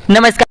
नमस्कार,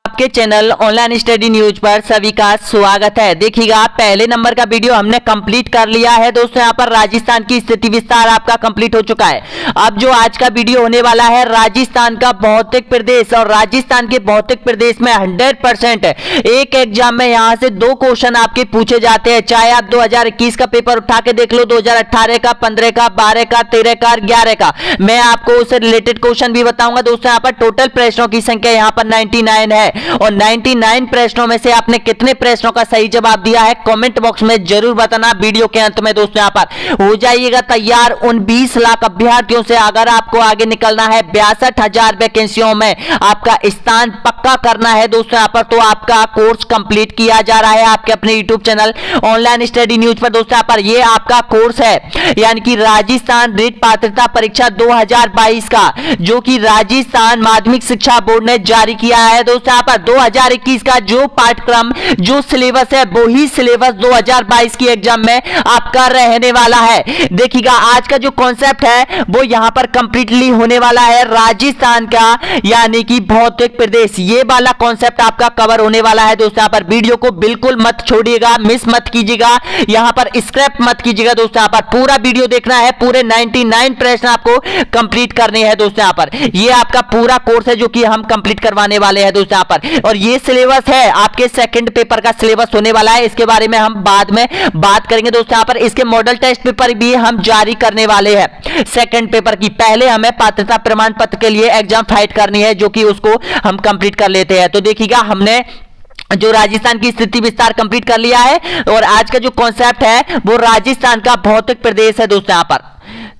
आपके channel online study news पर सभी का स्वागत है। देखिएगा, पहले नंबर का वीडियो हमने कंप्लीट कर लिया है दोस्तों। यहाँ पर राजस्थान की स्थिति विस्तार आपका कंप्लीट हो चुका है। अब जो आज का वीडियो होने वाला है राजस्थान का भौतिक प्रदेश, और राजस्थान के भौतिक प्रदेश में 100% एक एग्जाम में यहाँ से 2 क्वेश्चन आपके पूछे जाते हैं। चाहे आप 2021 का पेपर उठा के देख लो, 2018 का, 15 का, 12 का, 13 का, 11 का, मैं आपको उससे रिलेटेड क्वेश्चन भी बताऊंगा दोस्तों। यहाँ पर टोटल प्रश्नों की संख्या यहाँ पर 99 है, और 99 प्रश्नों में से आपने कितने प्रश्नों का सही जवाब दिया है कमेंट बॉक्स में जरूर बताना। वीडियो के अंत में दोस्तों यहाँ पर हो जाइएगा तैयार उन 20 लाख अभ्यर्थियों से। अगर आपको आगे निकलना है 62,000 वैकेंसियों में आपका स्थान पक्का करना है दोस्तों यहाँ पर, तो आपका कोर्स कंप्लीट किया जा रहा है आपके अपने YouTube channel online study news पर दोस्तों। यहाँ पर ये आपका कोर्स है, यानी कि राजस्थान रीट पात्रता परीक्षा 2022 का, जो कि राजस्थान माध्यमिक शिक्षा बोर्ड ने जारी किया है दोस्तों। यहाँ पर 2021 का जो पाठ्यक्रम, जो सिलेबस है, वो ही सिलेबस 2022 की एग्जाम में आपका रहने वाला है। देखिएगा, आज का जो कॉन्सेप्ट है वो यहां पर कंप्लीटली होने वाला है राजस्थान का, यानी कि भौतिक प्रदेश, ये वाला कॉन्सेप्ट आपका कवर होने वाला है दोस्तों। यहां पर वीडियो को बिल्कुल मत छोड़िएगा, मिस मत कीजिएगा, यहां पर स्क्रैप मत कीजिएगा दोस्तों। यहां पर पूरा वीडियो देखना है, पूरे 99 प्रश्न आपको कंप्लीट करने हैं दोस्तों। यहां पर ये आपका पूरा कोर्स है जो कि हम कंप्लीट करवाने वाले हैं दोस्तों यहां पर। और ये सिलेबस है आपके सेकंड पेपर का सिलेबस होने वाला है, इसके बारे में हम बाद में बात करेंगे दोस्तों। यहां पर इसके मॉडल टेस्ट पेपर भी हम जारी करने वाले हैं सेकंड पेपर की। पहले हमें पात्रता प्रमाण पत्र के लिए एग्जाम फाइट करनी है, जो कि उसको हम कंप्लीट कर लेते हैं। तो देखिएगा, हमने जो राजस्थान की स्थिति विस्तार कंप्लीट कर लिया है, और आज का जो कॉन्सेप्ट है वो राजस्थान का भौतिक प्रदेश है दोस्तों यहाँ पर।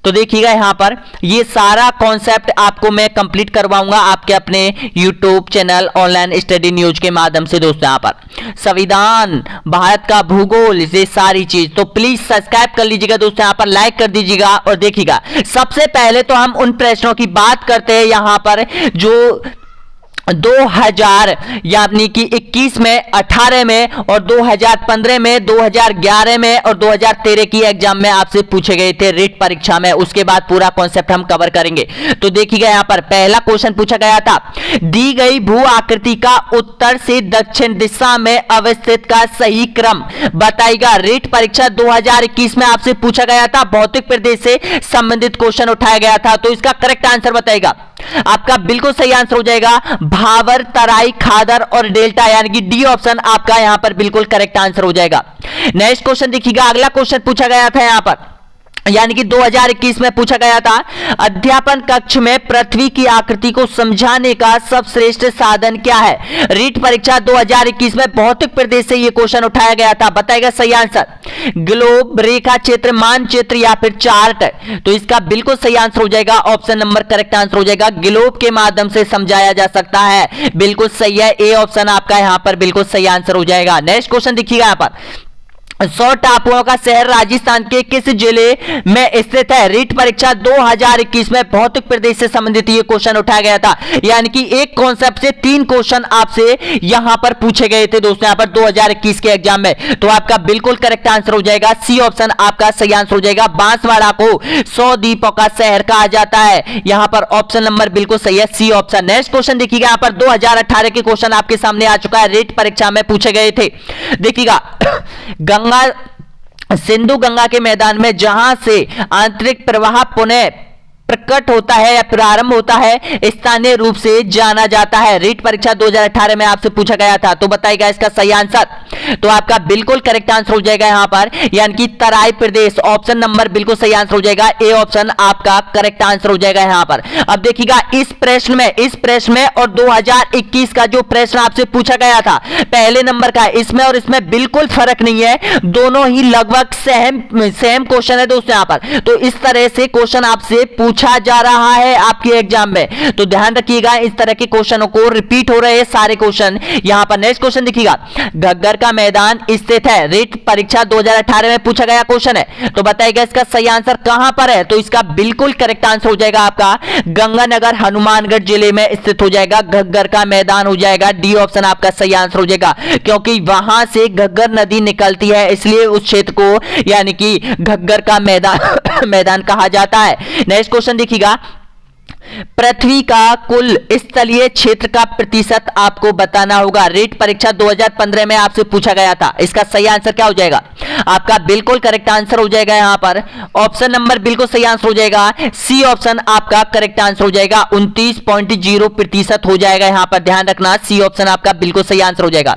तो देखिएगा, यहां पर ये सारा कॉन्सेप्ट आपको मैं कंप्लीट करवाऊंगा आपके अपने YouTube channel online study news के माध्यम से दोस्तों। यहां पर संविधान, भारत का भूगोल, ये सारी चीज, तो प्लीज सब्सक्राइब कर लीजिएगा दोस्तों, यहां पर लाइक कर दीजिएगा। और देखिएगा, सबसे पहले तो हम उन प्रश्नों की बात करते हैं यहां पर जो 2000 यानी कि 21 में, 18 में, और 2015 में, 2011 में और 2013 की एग्जाम में आपसे पूछे गए थे रीट परीक्षा में। उसके बाद पूरा कॉन्सेप्ट हम कवर करेंगे। तो देखिएगा, यहां पर पहला क्वेश्चन पूछा गया था, दी गई भू आकृति का उत्तर से दक्षिण दिशा में अवस्थित का सही क्रम बताइएगा। रीट परीक्षा 2021 में आपसे पूछा गया था, भौतिक प्रदेश से संबंधित क्वेश्चन उठाया गया था। तो इसका करेक्ट आंसर बताइएगा। आपका बिल्कुल सही आंसर हो जाएगा भावर, तराई, खादर और डेल्टा, यानी कि डी ऑप्शन आपका यहां पर बिल्कुल करेक्ट आंसर हो जाएगा। नेक्स्ट क्वेश्चन देखिएगा, अगला क्वेश्चन पूछा गया था यहां पर, यानी कि 2021 में पूछा गया था, अध्यापन कक्ष में पृथ्वी की आकृति को समझाने का सबश्रेष्ठ साधन क्या है। रीट परीक्षा 2021 में भौतिक प्रदेश से यह क्वेश्चन उठाया गया था, बताएगा सही आंसर। ग्लोब, रेखा चित्र, मानचित्र या फिर चार्ट। तो इसका बिल्कुल सही आंसर हो जाएगा ऑप्शन नंबर करेक्ट आंसर हो जाएगा, ग्लोब के माध्यम से समझाया जा सकता है। बिल्कुल सही है, ए ऑप्शन आपका यहां पर बिल्कुल सही आंसर हो जाएगा। नेक्स्ट क्वेश्चन देखिएगा, यहां पर 100 टापुओं का शहर राजस्थान के किस जिले में स्थित है। रीट परीक्षा 2021 में भौतिक प्रदेश से संबंधित ये क्वेश्चन उठाया गया था, यानी कि एक कॉन्सेप्ट से 3 क्वेश्चन आपसे यहां पर पूछे गए थे दोस्तों यहां पर 2021 के एग्जाम में। तो आपका बिल्कुल करेक्ट आंसर हो जाएगा, सी ऑप्शन आपका सही आंसर हो जाएगा। बांसवाड़ा को 100 द्वीपों का शहर कहा जाता है, यहां पर ऑप्शन नंबर बिल्कुल सही है, सी ऑप्शन। नेक्स्ट क्वेश्चन देखिएगा, यहां पर 2018 के क्वेश्चन आपके सामने आ चुका है, रीट परीक्षा में पूछे गए थे। देखिएगा, सिंधु गंगा के मैदान में जहां से आंतरिक प्रवाह पुनः प्रकट होता है या प्रारंभ होता है, स्थानीय रूप से जाना जाता है। रीट परीक्षा 2018 में आपसे पूछा गया था, तो बताइएगा इसका सही आंसर। तो आपका बिल्कुल करेक्ट आंसर हो जाएगा यहां पर, यानी कि तराई प्रदेश, ऑप्शन नंबर बिल्कुल सही आंसर हो जाएगा, ए ऑप्शन आपका करेक्ट आंसर हो जाएगा यहां पर। अब देखिएगा, इस प्रश्न में और 2021 का जो प्रश्न आपसे पूछा गया था पहले नंबर का, इसमें और इसमें बिल्कुल फर्क नहीं है, दोनों ही लगभग सेम क्वेश्चन है दोस्तों यहां पर। तो इस तरह से क्वेश्चन आपसे पूछा जा रहा है आपके एग्जाम में, तो ध्यान रखिएगा, इस तरह के क्वेश्चनों को रिपीट हो रहे हैं सारे क्वेश्चन यहां पर। नेक्स्ट क्वेश्चन देखिएगा, घग्गर का मैदान स्थित है, रीट परीक्षा 2018 में पूछा गया क्वेश्चन है, तो बताइएगा इसका सही आंसर कहां पर है। तो इसका बिल्कुल करेक्ट आंसर हो जाएगा आपका गंगानगर, हनुमानगढ़ जिले में स्थित हो जाएगा, घग्गर का मैदान हो जाएगा, डी ऑप्शन आपका सही आंसर हो जाएगा, क्योंकि वहां से घग्गर नदी निकलती है, इसलिए उस क्षेत्र को यानी कि घग्गर का मैदान कहा जाता है। नेक्स्ट क्वेश्चन देखिएगा, पृथ्वी का कुल स्थलीय क्षेत्र का प्रतिशत आपको बताना होगा। रीट परीक्षा 2015 में आपसे पूछा गया था। इसका सही आंसर क्या हो जाएगा? आपका बिल्कुल करेक्ट आंसर हो जाएगा यहां पर ऑप्शन नंबर बिल्कुल सही आंसर हो जाएगा सी ऑप्शन आपका करेक्ट आंसर हो जाएगा। 29.0% हो जाएगा यहां पर, ध्यान रखना सी ऑप्शन आपका बिल्कुल सही आंसर हो जाएगा।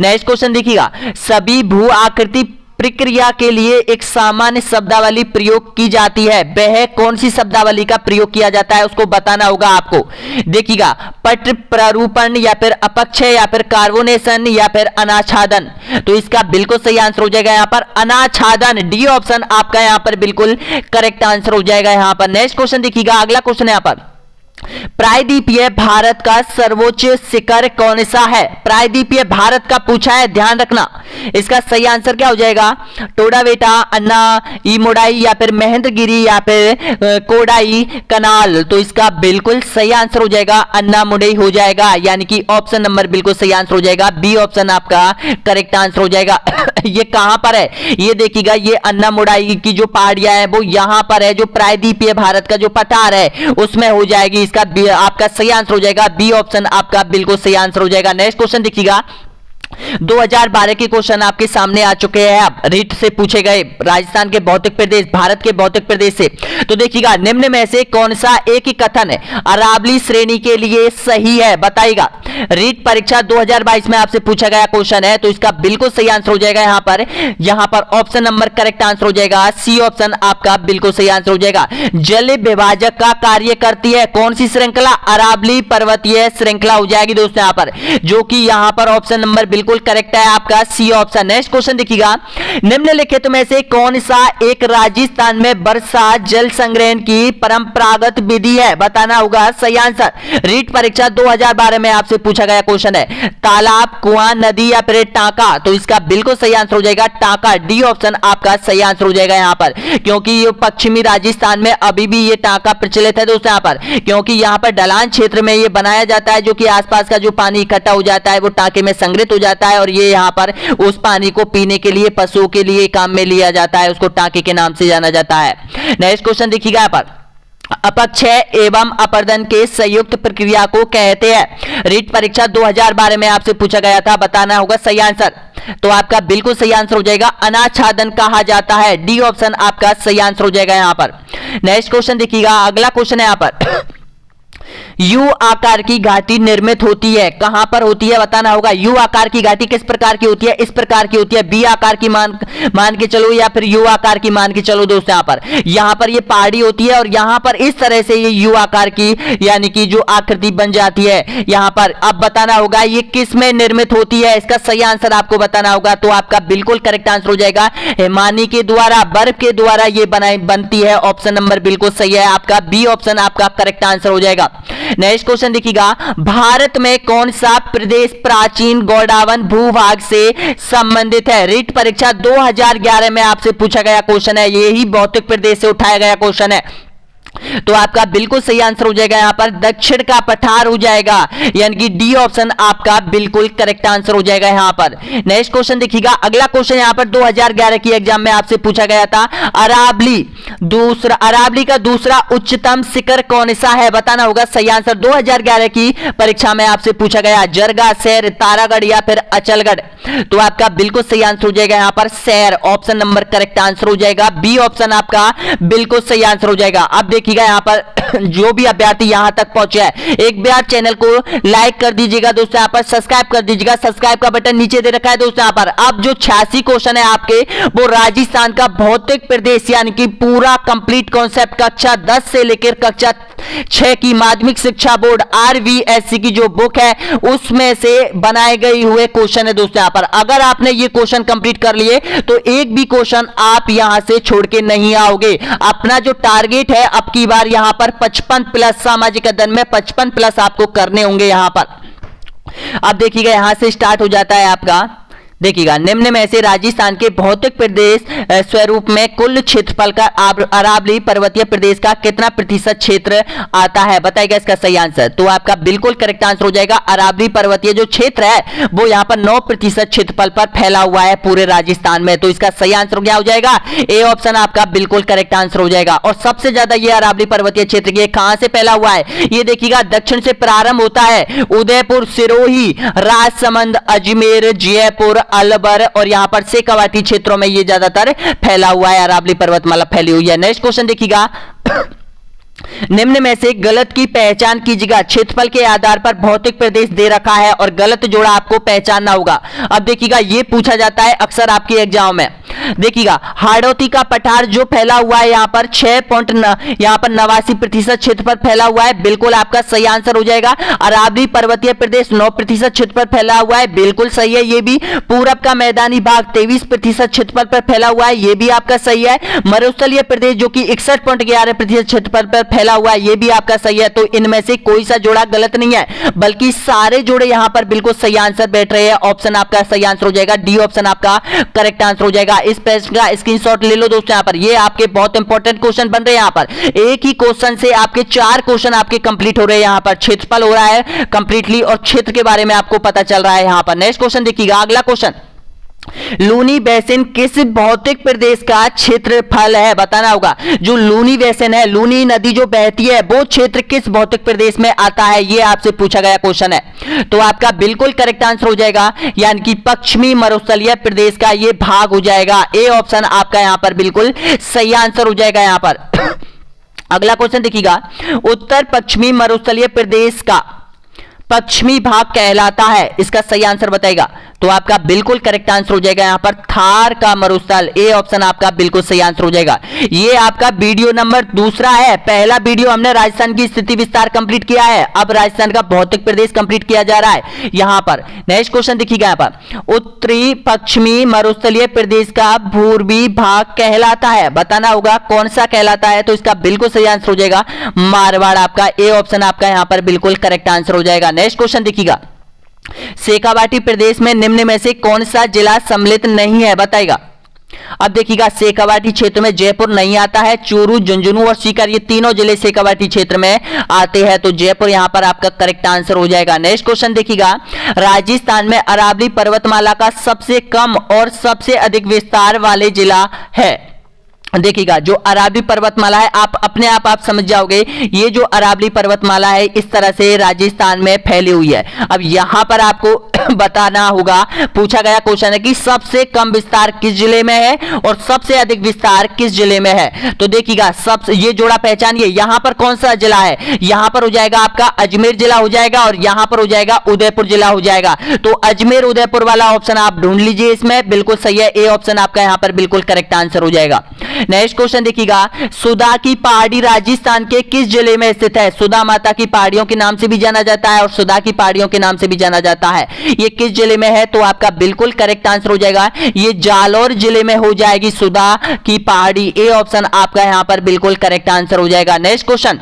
नेक्स्ट क्वेश्चन देखिएगा, सभी भू आकृति प्रक्रिया के लिए एक सामान्य शब्दावली प्रयोग की जाती है, वह कौन सी शब्दावली का प्रयोग किया जाता है उसको बताना होगा आपको। देखिएगा, पट प्रारूपण या फिर अपक्षय या फिर कार्बोनेशन या फिर अनाच्छादन, तो इसका बिल्कुल सही आंसर हो जाएगा यहां पर अनाच्छादन। डी ऑप्शन आपका यहां पर बिल्कुल करेक्ट आंसर हो जाएगा यहां पर। नेक्स्ट क्वेश्चन देखिएगा, अगला क्वेश्चन यहां पर, प्रायद्वीपीय भारत का सर्वोच्च शिखर कौन सा है? प्रायद्वीपीय भारत का पूछा है, ध्यान रखना। इसका सही आंसर क्या हो जाएगा? टोडाबेटा, अन्ना इमोडाई या फिर महेंद्रगिरी या फिर कोडाई कनाल, तो इसका बिल्कुल सही आंसर हो जाएगा अन्ना मुडई हो जाएगा, यानी कि ऑप्शन नंबर बिल्कुल सही आंसर हो जाएगा बी ऑप्शन आपका करेक्ट आंसर हो जाएगा। ये कहां पर है? ये देखिएगा, ये अन्ना मुडाई की जो पहाड़ियां है वो यहां पर है, जो प्रायद्वीपीय भारत का जो पठार है उसमें हो जाएगी। इसका आपका सही आंसर हो जाएगा बी ऑप्शन आपका बिल्कुल सही आंसर हो जाएगा। नेक्स्ट क्वेश्चन देखिएगा, 2012 के क्वेश्चन आपके सामने आ चुके हैं। अब रीट से पूछे गए राजस्थान के भौतिक प्रदेश, भारत के भौतिक प्रदेश से, तो देखिएगा निम्न में से कौन सा एक ही कथन है अरावली श्रेणी के लिए सही है, बताइएगा। रीट परीक्षा 2022 में आपसे पूछा गया क्वेश्चन है, तो इसका बिल्कुल सही आंसर हो जाएगा यहां पर ऑप्शन नंबर करेक्ट आंसर हो जाएगा सी ऑप्शन आपका बिल्कुल सही आंसर हो जाएगा। जल विभाजक का कार्य करती है कौन सी श्रृंखला? अरावली पर्वतीय श्रृंखला हो जाएगी दोस्तों यहां पर, जो कि यहां पर ऑप्शन नंबर बिल्कुल करेक्ट है आपका सी ऑप्शन। नेक्स्ट क्वेश्चन देखिएगा, निम्नलिखित में से कौन सा एक राजस्थान में वर्षा जल संग्रहण की परंपरागत विधि है, बताना होगा सही आंसर। रीट परीक्षा 2012 में आपसे पूछा गया क्वेश्चन है, तालाब, कुआं, नदी या फिर टांका, तो इसका बिल्कुल सही आंसर हो जाएगा टांका। डी ऑप्शन आपका सही आंसर हो जाएगा यहां पर, क्योंकि ये पश्चिमी राजस्थान में अभी भी ये टांका प्रचलित है दोस्तों यहां पर, क्योंकि यहां पर ढलान क्षेत्र में ये बनाया जाता है, जो कि आसपास का जो पानी इकट्ठा हो जाता है वो टांके में संग्रहित हो जाता है, और ये यहां पर उस पानी को पीने के लिए पशुओं के लिए काम में लिया जाता है, उसको टांके के नाम से जाना जाता है। नेक्स्ट क्वेश्चन देखिएगा यहां पर, अपक्षय एवं अपर्दन के संयुक्त प्रक्रिया को कहते हैं। रीट परीक्षा 2012 में आपसे पूछा गया था, बताना होगा सही आंसर, तो आपका बिल्कुल सही आंसर हो जाएगा अनाच्छादन कहा जाता है। डी ऑप्शन आपका सही आंसर हो जाएगा यहां पर। नेक्स्ट क्वेश्चन देखिएगा, अगला क्वेश्चन है यहां पर, यू आकार की घाटी निर्मित होती है, कहां पर होती है बताना होगा। यू आकार की घाटी किस प्रकार की होती है? इस प्रकार की होती है, बी आकार की मान के चलो या फिर यू आकार की मान के चलो दोस्तों। यहां पर ये पहाड़ी होती है और यहां पर इस तरह से ये यू आकार की यानी कि जो आकृति बन जाती है यहां पर। अब बताना होगा ये किस में निर्मित होती है, इसका सही आंसर आपको बताना होगा, तो आपका बिल्कुल करेक्ट आंसर हो जाएगा हिमानी के द्वारा, बर्फ के द्वारा ये बनती है। ऑप्शन नंबर बिल्कुल सही है आपका बी ऑप्शन आपका करेक्ट आंसर हो जाएगा। नेक्स्ट क्वेश्चन देखिएगा, भारत में कौन सा प्रदेश प्राचीन गोंडावन भूभाग से संबंधित है? रीट परीक्षा 2011 में आपसे पूछा गया क्वेश्चन है, यही भौतिक प्रदेश से उठाया गया क्वेश्चन है, तो आपका बिल्कुल सही आंसर हो जाएगा यहां पर दक्षिण का पठार हो जाएगा, यानी कि डी ऑप्शन आपका बिल्कुल करेक्ट आंसर हो जाएगा यहां पर। नेक्स्ट क्वेश्चन देखिएगा, अगला क्वेश्चन यहां पर 2011 की एग्जाम में आपसे पूछा गया था, अरावली का दूसरा उच्चतम शिखर कौन सा है, बताना होगा सही आंसर। 2011 की परीक्षा में आपसे पूछा गया जरगा, सैर, तारागढ़ या फिर अचलगढ़, तो आपका बिल्कुल सही आंसर हो जाएगा यहां पर सैर, ऑप्शन नंबर करेक्ट आंसर हो जाएगा बी ऑप्शन आपका बिल्कुल सही आंसर हो जाएगा। अब देखिएगा यहां पर जो भी अभ्यर्थी यहां तक पहुंचे है, एक बार चैनल को लाइक कर दीजिएगा दोस्तों, यहां पर सब्सक्राइब कर दीजिएगा, सब्सक्राइब का बटन नीचे दे रखा है दोस्तों यहां पर। अब जो 86 क्वेश्चन है आपके वो राजस्थान का भौतिक प्रदेश यानी कि पूरा कंप्लीट कॉन्सेप्ट कक्षा 10 से लेकर कक्षा 6 की माध्यमिक शिक्षा बोर्ड RVSC की जो बुक है उसमें से बनाए गए हुए क्वेश्चन है दोस्तों यहां पर। अगर आपने ये क्वेश्चन कंप्लीट कर लिए तो एक भी क्वेश्चन आप यहां से छोड़ के नहीं आओगे। अपना जो टारगेट है अब की बार यहां पर 55+ सामाजिक अध्ययन में 55+ आपको करने होंगे यहां पर। अब देखिएगा यहां से स्टार्ट हो जाता है आपका देखिएगा निम्न में से राजस्थान के भौतिक प्रदेश स्वरूप में कुल क्षेत्रफल का अरावली पर्वतीय प्रदेश का कितना प्रतिशत क्षेत्र आता है, बताइएगा इसका सही आंसर। तो आपका बिल्कुल करेक्ट आंसर हो जाएगा अरावली पर्वतीय जो क्षेत्र है वो यहाँ पर 9% क्षेत्रफल पर फैला हुआ है पूरे राजस्थान में। तो इसका सही आंसर क्या हो जाएगा, ए ऑप्शन आपका बिल्कुल करेक्ट आंसर हो जाएगा। और सबसे ज्यादा ये अरावली पर्वतीय क्षेत्र ये कहां से फैला हुआ है, ये देखिएगा दक्षिण से प्रारंभ होता है, उदयपुर, सिरोही, राजसमंद, अजमेर, जयपुर, अलवर और यहां पर शेखावाटी क्षेत्रों में ये ज्यादातर फैला हुआ है, अरावली पर्वतमाला फैली हुई है। नेक्स्ट क्वेश्चन देखिएगा निम्न में से गलत की पहचान कीजिएगा। क्षेत्रफल के आधार पर भौतिक प्रदेश दे रखा है और गलत जोड़ा आपको पहचानना होगा। अब देखिएगा ये पूछा जाता है अक्सर आपके एग्जाम में। देखिएगा हाड़ौती का पठार जो फैला हुआ है यहाँ पर 89% क्षेत्रफल फैला हुआ है, बिल्कुल आपका सही आंसर हो जाएगा। अरावली पर्वतीय प्रदेश 9% क्षेत्रफल फैला हुआ है, बिल्कुल सही है ये भी। पूरब का मैदानी भाग 23% क्षेत्रफल पर फैला हुआ है, ये भी आपका सही है। मरुस्थलीय प्रदेश जो कि 61.11% क्षेत्रफल पर फैला हुआ है, ये भी आपका सही है। तो इनमें से कोई सा जोड़ा गलत नहीं है, बल्कि सारे जोड़े यहां पर बिल्कुल सही आंसर बैठ रहे हैं। ऑप्शन आपका सही आंसर हो जाएगा, डी ऑप्शन आपका करेक्ट आंसर हो जाएगा। इस प्रश्न का स्क्रीनशॉट ले लो दोस्तों, यहां पर ये आपके बहुत इंपॉर्टेंट क्वेश्चन बन रहे हैं। यहां पर एक ही क्वेश्चन से आपके 4 क्वेश्चन आपके कंप्लीट हो रहे हैं। यहां पर क्षेत्रफल हो रहा है कंप्लीटली और क्षेत्र के बारे में आपको पता चल रहा है। यहां पर नेक्स्ट क्वेश्चन देखिएगा, अगला क्वेश्चन, लूनी बेसिन किस भौतिक प्रदेश का क्षेत्रफल है, बताना होगा। जो लूनी बेसिन है, लूनी नदी जो बहती है, वो क्षेत्र किस भौतिक प्रदेश में आता है, ये आपसे पूछा गया क्वेश्चन है। तो आपका बिल्कुल करेक्ट आंसर हो जाएगा, यानी कि पश्चिमी मरुस्थलीय प्रदेश का ये भाग हो जाएगा। ए ऑप्शन आपका यहां पर बिल्कुल सही आंसर हो जाएगा। यहां पर अगला क्वेश्चन देखिएगा, उत्तर पश्चिमी मरुस्थलीय प्रदेश का पश्चिमी भाग कहलाता है, इसका सही आंसर बताएगा। तो आपका बिल्कुल करेक्ट आंसर हो जाएगा यहां पर थार का मरुस्थल, ए ऑप्शन आपका बिल्कुल सही आंसर हो जाएगा। ये आपका वीडियो नंबर 2 है। पहला वीडियो हमने राजस्थान की स्थिति विस्तार कंप्लीट किया है, अब राजस्थान का भौतिक प्रदेश कंप्लीट किया जा रहा है। यहां पर नेक्स्ट क्वेश्चन देखिएगा, यहां पर उत्तरी पश्चिमी मरुस्थलीय प्रदेश का पूर्वी भाग कहलाता है, बताना होगा कौन सा कहलाता है। तो इसका बिल्कुल सही आंसर हो जाएगा मारवाड़, आपका ए ऑप्शन आपका यहां पर बिल्कुल करेक्ट आंसर हो जाएगा। नेक्स्ट क्वेश्चन देखिएगा, शेखावाटी प्रदेश में निम्न में से कौन सा जिला सम्मिलित नहीं है, बताएगा। अब देखिएगा शेखावाटी क्षेत्र में जयपुर नहीं आता है, चूरू, झुंझुनू और सीकर ये तीनों जिले शेखावाटी क्षेत्र में आते हैं। तो जयपुर यहां पर आपका करेक्ट आंसर हो जाएगा। नेक्स्ट क्वेश्चन देखिएगा, राजस्थान में अरावली पर्वतमाला का सबसे कम और सबसे अधिक विस्तार वाले जिला है। देखिएगा जो अरावली पर्वतमाला है, आप अपने आप समझ जाओगे, ये जो अरावली पर्वतमाला है इस तरह से राजस्थान में फैली हुई है। अब यहां पर आपको बताना होगा, पूछा गया क्वेश्चन है कि सबसे कम विस्तार किस जिले में है और सबसे अधिक विस्तार किस जिले में है। तो देखिएगा सब ये जोड़ा पहचानिए, यहां पर कौन सा जिला है, यहां पर हो जाएगा आपका अजमेर जिला हो जाएगा और यहां पर हो जाएगा उदयपुर जिला हो जाएगा। तो अजमेर उदयपुर वाला ऑप्शन आप ढूंढ लीजिए, इसमें बिल्कुल सही है, ए ऑप्शन आपका यहां पर बिल्कुल करेक्ट आंसर हो जाएगा। नेक्स्ट क्वेश्चन देखिएगा, सुधा की पहाड़ी राजस्थान के किस जिले में स्थित है। सुधा माता की पहाड़ियों के नाम से भी जाना जाता है और सुधा की पहाड़ियों के नाम से भी जाना जाता है, ये किस जिले में है। तो आपका बिल्कुल करेक्ट आंसर हो जाएगा, ये जालौर जिले में हो जाएगी सुधा की पहाड़ी, ए ऑप्शन आपका यहां पर बिल्कुल करेक्ट आंसर हो जाएगा। नेक्स्ट क्वेश्चन,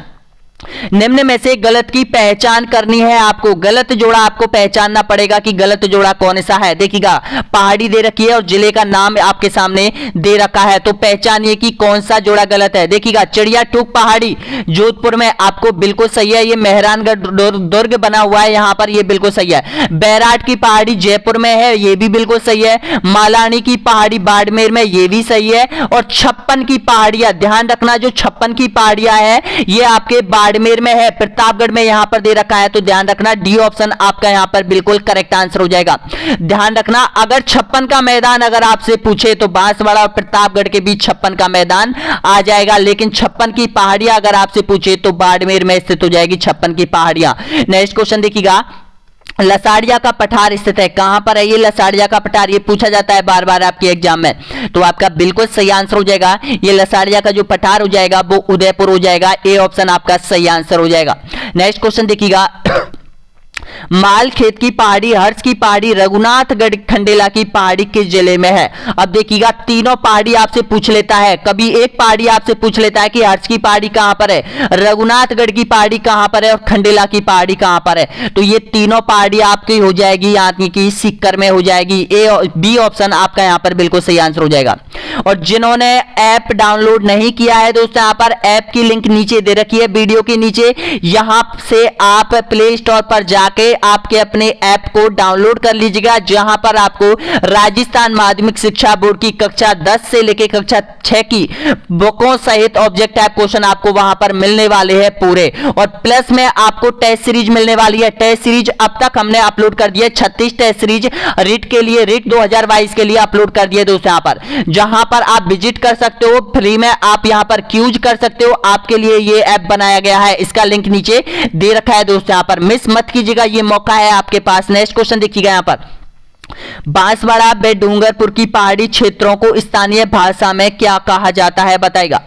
निम्न में से गलत की पहचान करनी है आपको, गलत जोड़ा आपको पहचानना पड़ेगा कि गलत जोड़ा कौन सा है। देखिएगा पहाड़ी दे रखी है और जिले का नाम आपके सामने दे रखा है, तो पहचानिए कि कौन सा जोड़ा गलत है। देखिएगा चिड़िया टूक पहाड़ी जोधपुर में आपको बिल्कुल सही है, ये मेहरानगढ़ दुर्ग बना हुआ है यहां पर, ये बिल्कुल सही है। बैराट की पहाड़ी जयपुर में है, ये भी बिल्कुल सही है। मालानी की पहाड़ी बाड़मेर में, ये भी सही है। और 56 की पहाड़ियां, ध्यान रखना जो 56 की पहाड़ियां है ये आपके बाड़मेर में है, प्रतापगढ़ में यहां पर दे रखा है। तो ध्यान रखना डी ऑप्शन आपका यहां पर बिल्कुल करेक्ट आंसर हो जाएगा। ध्यान रखना अगर 56 का मैदान अगर आपसे पूछे तो बांसवाड़ा और प्रतापगढ़ के बीच 56 का मैदान आ जाएगा, लेकिन 56 की पहाड़ियां अगर आपसे पूछे तो बाड़मेर में स्थित हो जाएगी 56 की पहाड़ियां। नेक्स्ट क्वेश्चन देखिएगा, लसाड़िया का पठार स्थित है, कहां पर है ये लसाड़िया का पठार, ये पूछा जाता है बार बार आपके एग्जाम में। तो आपका बिल्कुल सही आंसर हो जाएगा, ये लसाड़िया का जो पठार हो जाएगा वो उदयपुर हो जाएगा, ए ऑप्शन आपका सही आंसर हो जाएगा। नेक्स्ट क्वेश्चन देखिएगा, मालखेत की पहाड़ी, हर्ष की पहाड़ी, रघुनाथगढ़ खंडेला की पहाड़ी किस जिले में है? अब देखिएगा तीनों पहाड़ी आपसे पूछ लेता है, कभी एक पहाड़ी आपसे पूछ लेता है कि हर्ष की पहाड़ी कहां पर है, रघुनाथगढ़ की पहाड़ी कहां पर है और खंडेला की पहाड़ी कहां पर है। तो ये तीनों पहाड़ी आपकी हो जाएगी यानी कि सीकर में हो जाएगी। ए और बी ऑप्शन आपका यहां पर बिल्कुल सही आंसर हो जाएगा। और जिन्होंने ऐप डाउनलोड नहीं किया है दोस्तों, यहां पर ऐप की लिंक नीचे दे रखी है वीडियो के नीचे, यहां से आप प्ले स्टोर पर जाके आपके अपने ऐप को डाउनलोड कर लीजिएगा, जहां पर आपको राजस्थान माध्यमिक शिक्षा बोर्ड की कक्षा 10 से लेकर कक्षा 6 की बुकों सहित ऑब्जेक्ट टाइप क्वेश्चन आपको वहां पर मिलने वाले हैं पूरे। और प्लस में आपको टेस्ट सीरीज मिलने वाली है। टेस्ट सीरीज अब तक हमने अपलोड कर दिया 36 टेस्ट सीरीज रिट के लिए, रिट 2022 के लिए अपलोड कर दिए दोस्तों, यहां पर जहां पर आप विजिट कर सकते हो, फ्री में आप यहां पर क्यूज कर सकते हो। आपके लिए ये ऐप बनाया गया है, इसका लिंक नीचे दे रखा है दोस्तों, यहां पर मिस मत कीजिएगा, ये मौका है आपके पास। नेक्स्ट क्वेश्चन देखिएगा यहां पर, बांसवाड़ा व डूंगरपुर की पहाड़ी क्षेत्रों को स्थानीय भाषा में क्या कहा जाता है बताएगा?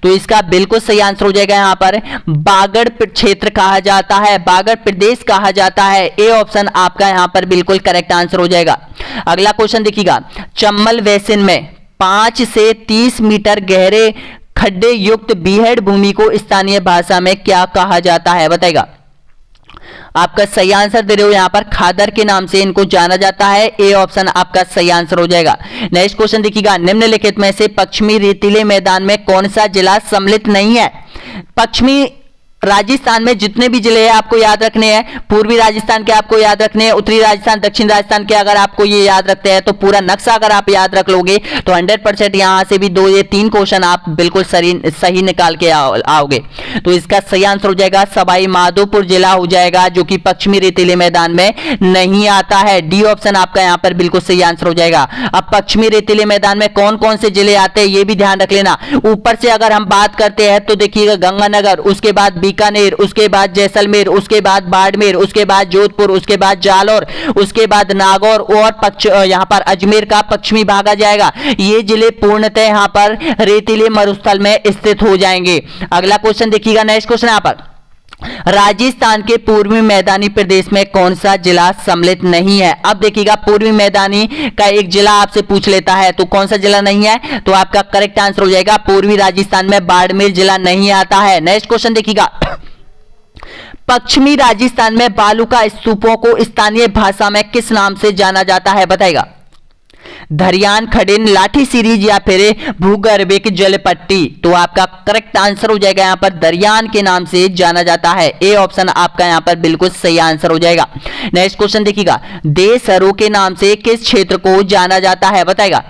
तो इसका बिल्कुल सही आंसर हो जाएगा यहां पर बागड़ क्षेत्र कहा जाता है, बागड़ प्रदेश कहा जाता है। ए ऑप्शन आपका यहां पर बिल्कुल करेक्ट आंसर हो जाएगा। अगला क्वेश्चन देखिएगा, चंबल बेसिन में 5 से 30 मीटर गहरे खड्डे युक्त बीहड़ भूमि को स्थानीय भाषा में क्या कहा जाता है बताएगा? आपका सही आंसर दे रहे हो यहां पर खादर के नाम से इनको जाना जाता है। ए ऑप्शन आपका सही आंसर हो जाएगा। नेक्स्ट क्वेश्चन देखिएगा, निम्नलिखित में से पश्चिमी रेतीले मैदान में कौन सा जिला सम्मिलित नहीं है? पश्चिमी राजस्थान में जितने भी जिले हैं आपको याद रखने हैं, पूर्वी राजस्थान के आपको याद रखने हैं, उत्तरी राजस्थान, दक्षिण राजस्थान के अगर आपको ये याद रखते हैं तो पूरा नक्शा अगर आप याद रख लोगे तो 100% यहां से भी 2 या 3 क्वेश्चन आप बिल्कुल सही निकाल के आओगे। तो इसका सही आंसर हो जाएगा सवाई माधोपुर जिला हो जाएगा, जो कि पश्चिमी रेतीले मैदान में नहीं आता है। डी ऑप्शन आपका यहां पर बिल्कुल सही आंसर हो जाएगा। अब पश्चिमी रेतीले मैदान में कौन कौन से जिले आते हैं ये भी ध्यान रख लेना। ऊपर से अगर हम बात करते हैं तो देखिएगा गंगानगर, उसके बाद बीकानेर, उसके बाद जैसलमेर, उसके बाद बाड़मेर, उसके बाद जोधपुर, उसके बाद जालौर, उसके बाद नागौर और यहां पर अजमेर का पश्चिमी भाग आ जाएगा। ये जिले पूर्णतः यहां पर रेतीले मरुस्थल में स्थित हो जाएंगे। अगला क्वेश्चन देखिएगा, नेक्स्ट क्वेश्चन यहां पर, राजस्थान के पूर्वी मैदानी प्रदेश में कौन सा जिला सम्मिलित नहीं है? अब देखिएगा पूर्वी मैदानी का एक जिला आपसे पूछ लेता है तो कौन सा जिला नहीं है? तो आपका करेक्ट आंसर हो जाएगा पूर्वी राजस्थान में बाड़मेर जिला नहीं आता है। नेक्स्ट क्वेश्चन देखिएगा, पश्चिमी राजस्थान में बालू का स्तूपों को स्थानीय भाषा में किस नाम से जाना जाता है बताएगा? धरियान, खडिन, लाठी सीरीज या फिर भूगर्भिक जलपट्टी? तो आपका करेक्ट आंसर हो जाएगा यहां पर दरियान के नाम से जाना जाता है। ए ऑप्शन आपका यहां पर बिल्कुल सही आंसर हो जाएगा। नेक्स्ट क्वेश्चन देखिएगा, देशहरों के नाम से किस क्षेत्र को जाना जाता है बताएगा?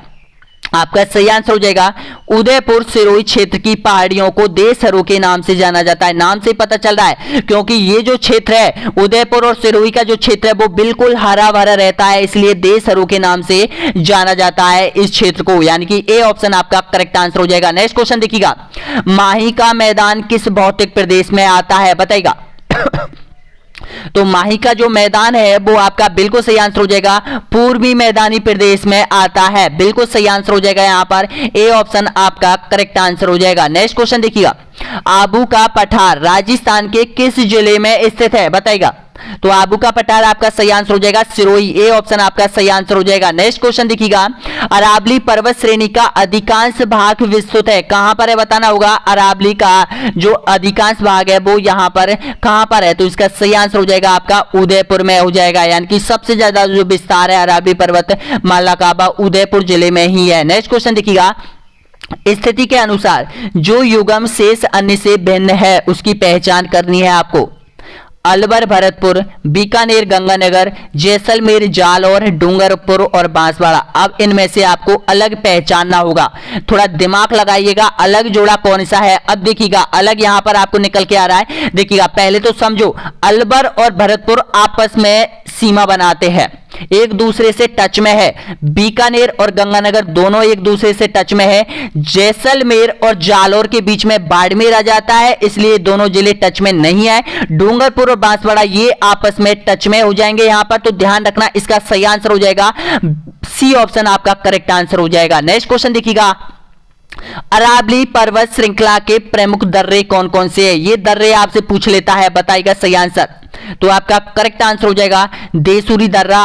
आपका सही आंसर हो जाएगा उदयपुर सिरोही क्षेत्र की पहाड़ियों को देशहरों के नाम से जाना जाता है। नाम से पता चल रहा है क्योंकि ये जो क्षेत्र है उदयपुर और सिरोही का जो क्षेत्र है वो बिल्कुल हरा भरा रहता है, इसलिए देशहरों के नाम से जाना जाता है इस क्षेत्र को, यानी कि ए ऑप्शन आपका करेक्ट आंसर हो जाएगा। नेक्स्ट क्वेश्चन देखिएगा, माही का मैदान किस भौतिक प्रदेश में आता है बताएगा? तो माही का जो मैदान है वो आपका बिल्कुल सही आंसर हो जाएगा पूर्वी मैदानी प्रदेश में आता है। बिल्कुल सही आंसर हो जाएगा यहां पर, ए ऑप्शन आपका करेक्ट आंसर हो जाएगा। नेक्स्ट क्वेश्चन देखिएगा, आबू का पठार राजस्थान के किस जिले में स्थित है बताइएगा? तो आबू का पठार आपका सही आंसर हो जाएगा सिरोही। ए ऑप्शन आपका सही आंसर हो जाएगा। नेक्स्ट क्वेश्चन देखिएगा, अरावली पर्वत श्रेणी का अधिकांश भाग विस्तृत है, कहां पर है बताना होगा। अरावली का जो अधिकांश भाग है वो यहां पर कहां पर है? तो इसका सही आंसर हो जाएगा आपका उदयपुर में हो जाएगा, यानी कि सबसे ज्यादा जो विस्तार है अरावली पर्वत माला का उदयपुर जिले में ही है। नेक्स्ट क्वेश्चन देखिएगा, स्थिति के अनुसार जो युग्म शेष अन्य से भिन्न है उसकी पहचान करनी है आपको। अलवर भरतपुर, बीकानेर गंगानगर, जैसलमेर जालौर, डूंगरपुर और बांसवाड़ा। अब इनमें से आपको अलग पहचानना होगा, थोड़ा दिमाग लगाइएगा अलग जोड़ा कौन सा है। अब देखिएगा अलग यहां पर आपको निकल के आ रहा है। देखिएगा पहले तो समझो अलवर और भरतपुर आपस में सीमा बनाते हैं, एक दूसरे से टच में है। बीकानेर और गंगानगर दोनों एक दूसरे से टच में है। जैसलमेर और जालौर के बीच में बाड़मेर आ जाता है, इसलिए दोनों जिले टच में नहीं है। डूंगरपुर और बांसवाड़ा ये आपस में टच में हो जाएंगे यहां पर, तो ध्यान रखना इसका सही आंसर हो जाएगा सी ऑप्शन आपका करेक्ट आंसर हो जाएगा। नेक्स्ट क्वेश्चन देखिएगा, अरावली पर्वत श्रृंखला के प्रमुख दर्रे कौन कौन से हैं? ये दर्रे आपसे पूछ लेता है, बताइएगा सही आंसर। तो आपका करेक्ट आंसर हो जाएगा देसूरी दर्रा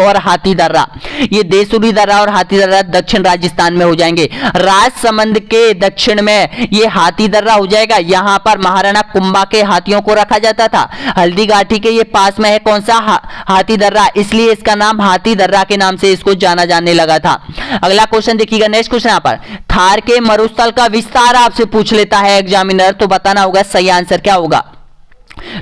और हाथी दर्रा। ये देसूरी दर्रा और हाथी दर्रा दक्षिण राजस्थान में हो जाएंगे। राजसमंद के दक्षिण में ये हाथी दर्रा हो जाएगा। यहां पर महाराणा कुंभा के हाथियों को रखा जाता था। हल्दी घाटी के ये पास में है कौन सा हाथी दर्रा, इसलिए इसका नाम हाथी दर्रा के नाम से इसको जाना जाने लगा था। अगला क्वेश्चन देखिएगा, नेक्स्ट क्वेश्चन यहां पर थार के मरुस्थल का विस्तार आपसे पूछ लेता है एग्जामिनर, तो बताना होगा सही आंसर क्या होगा।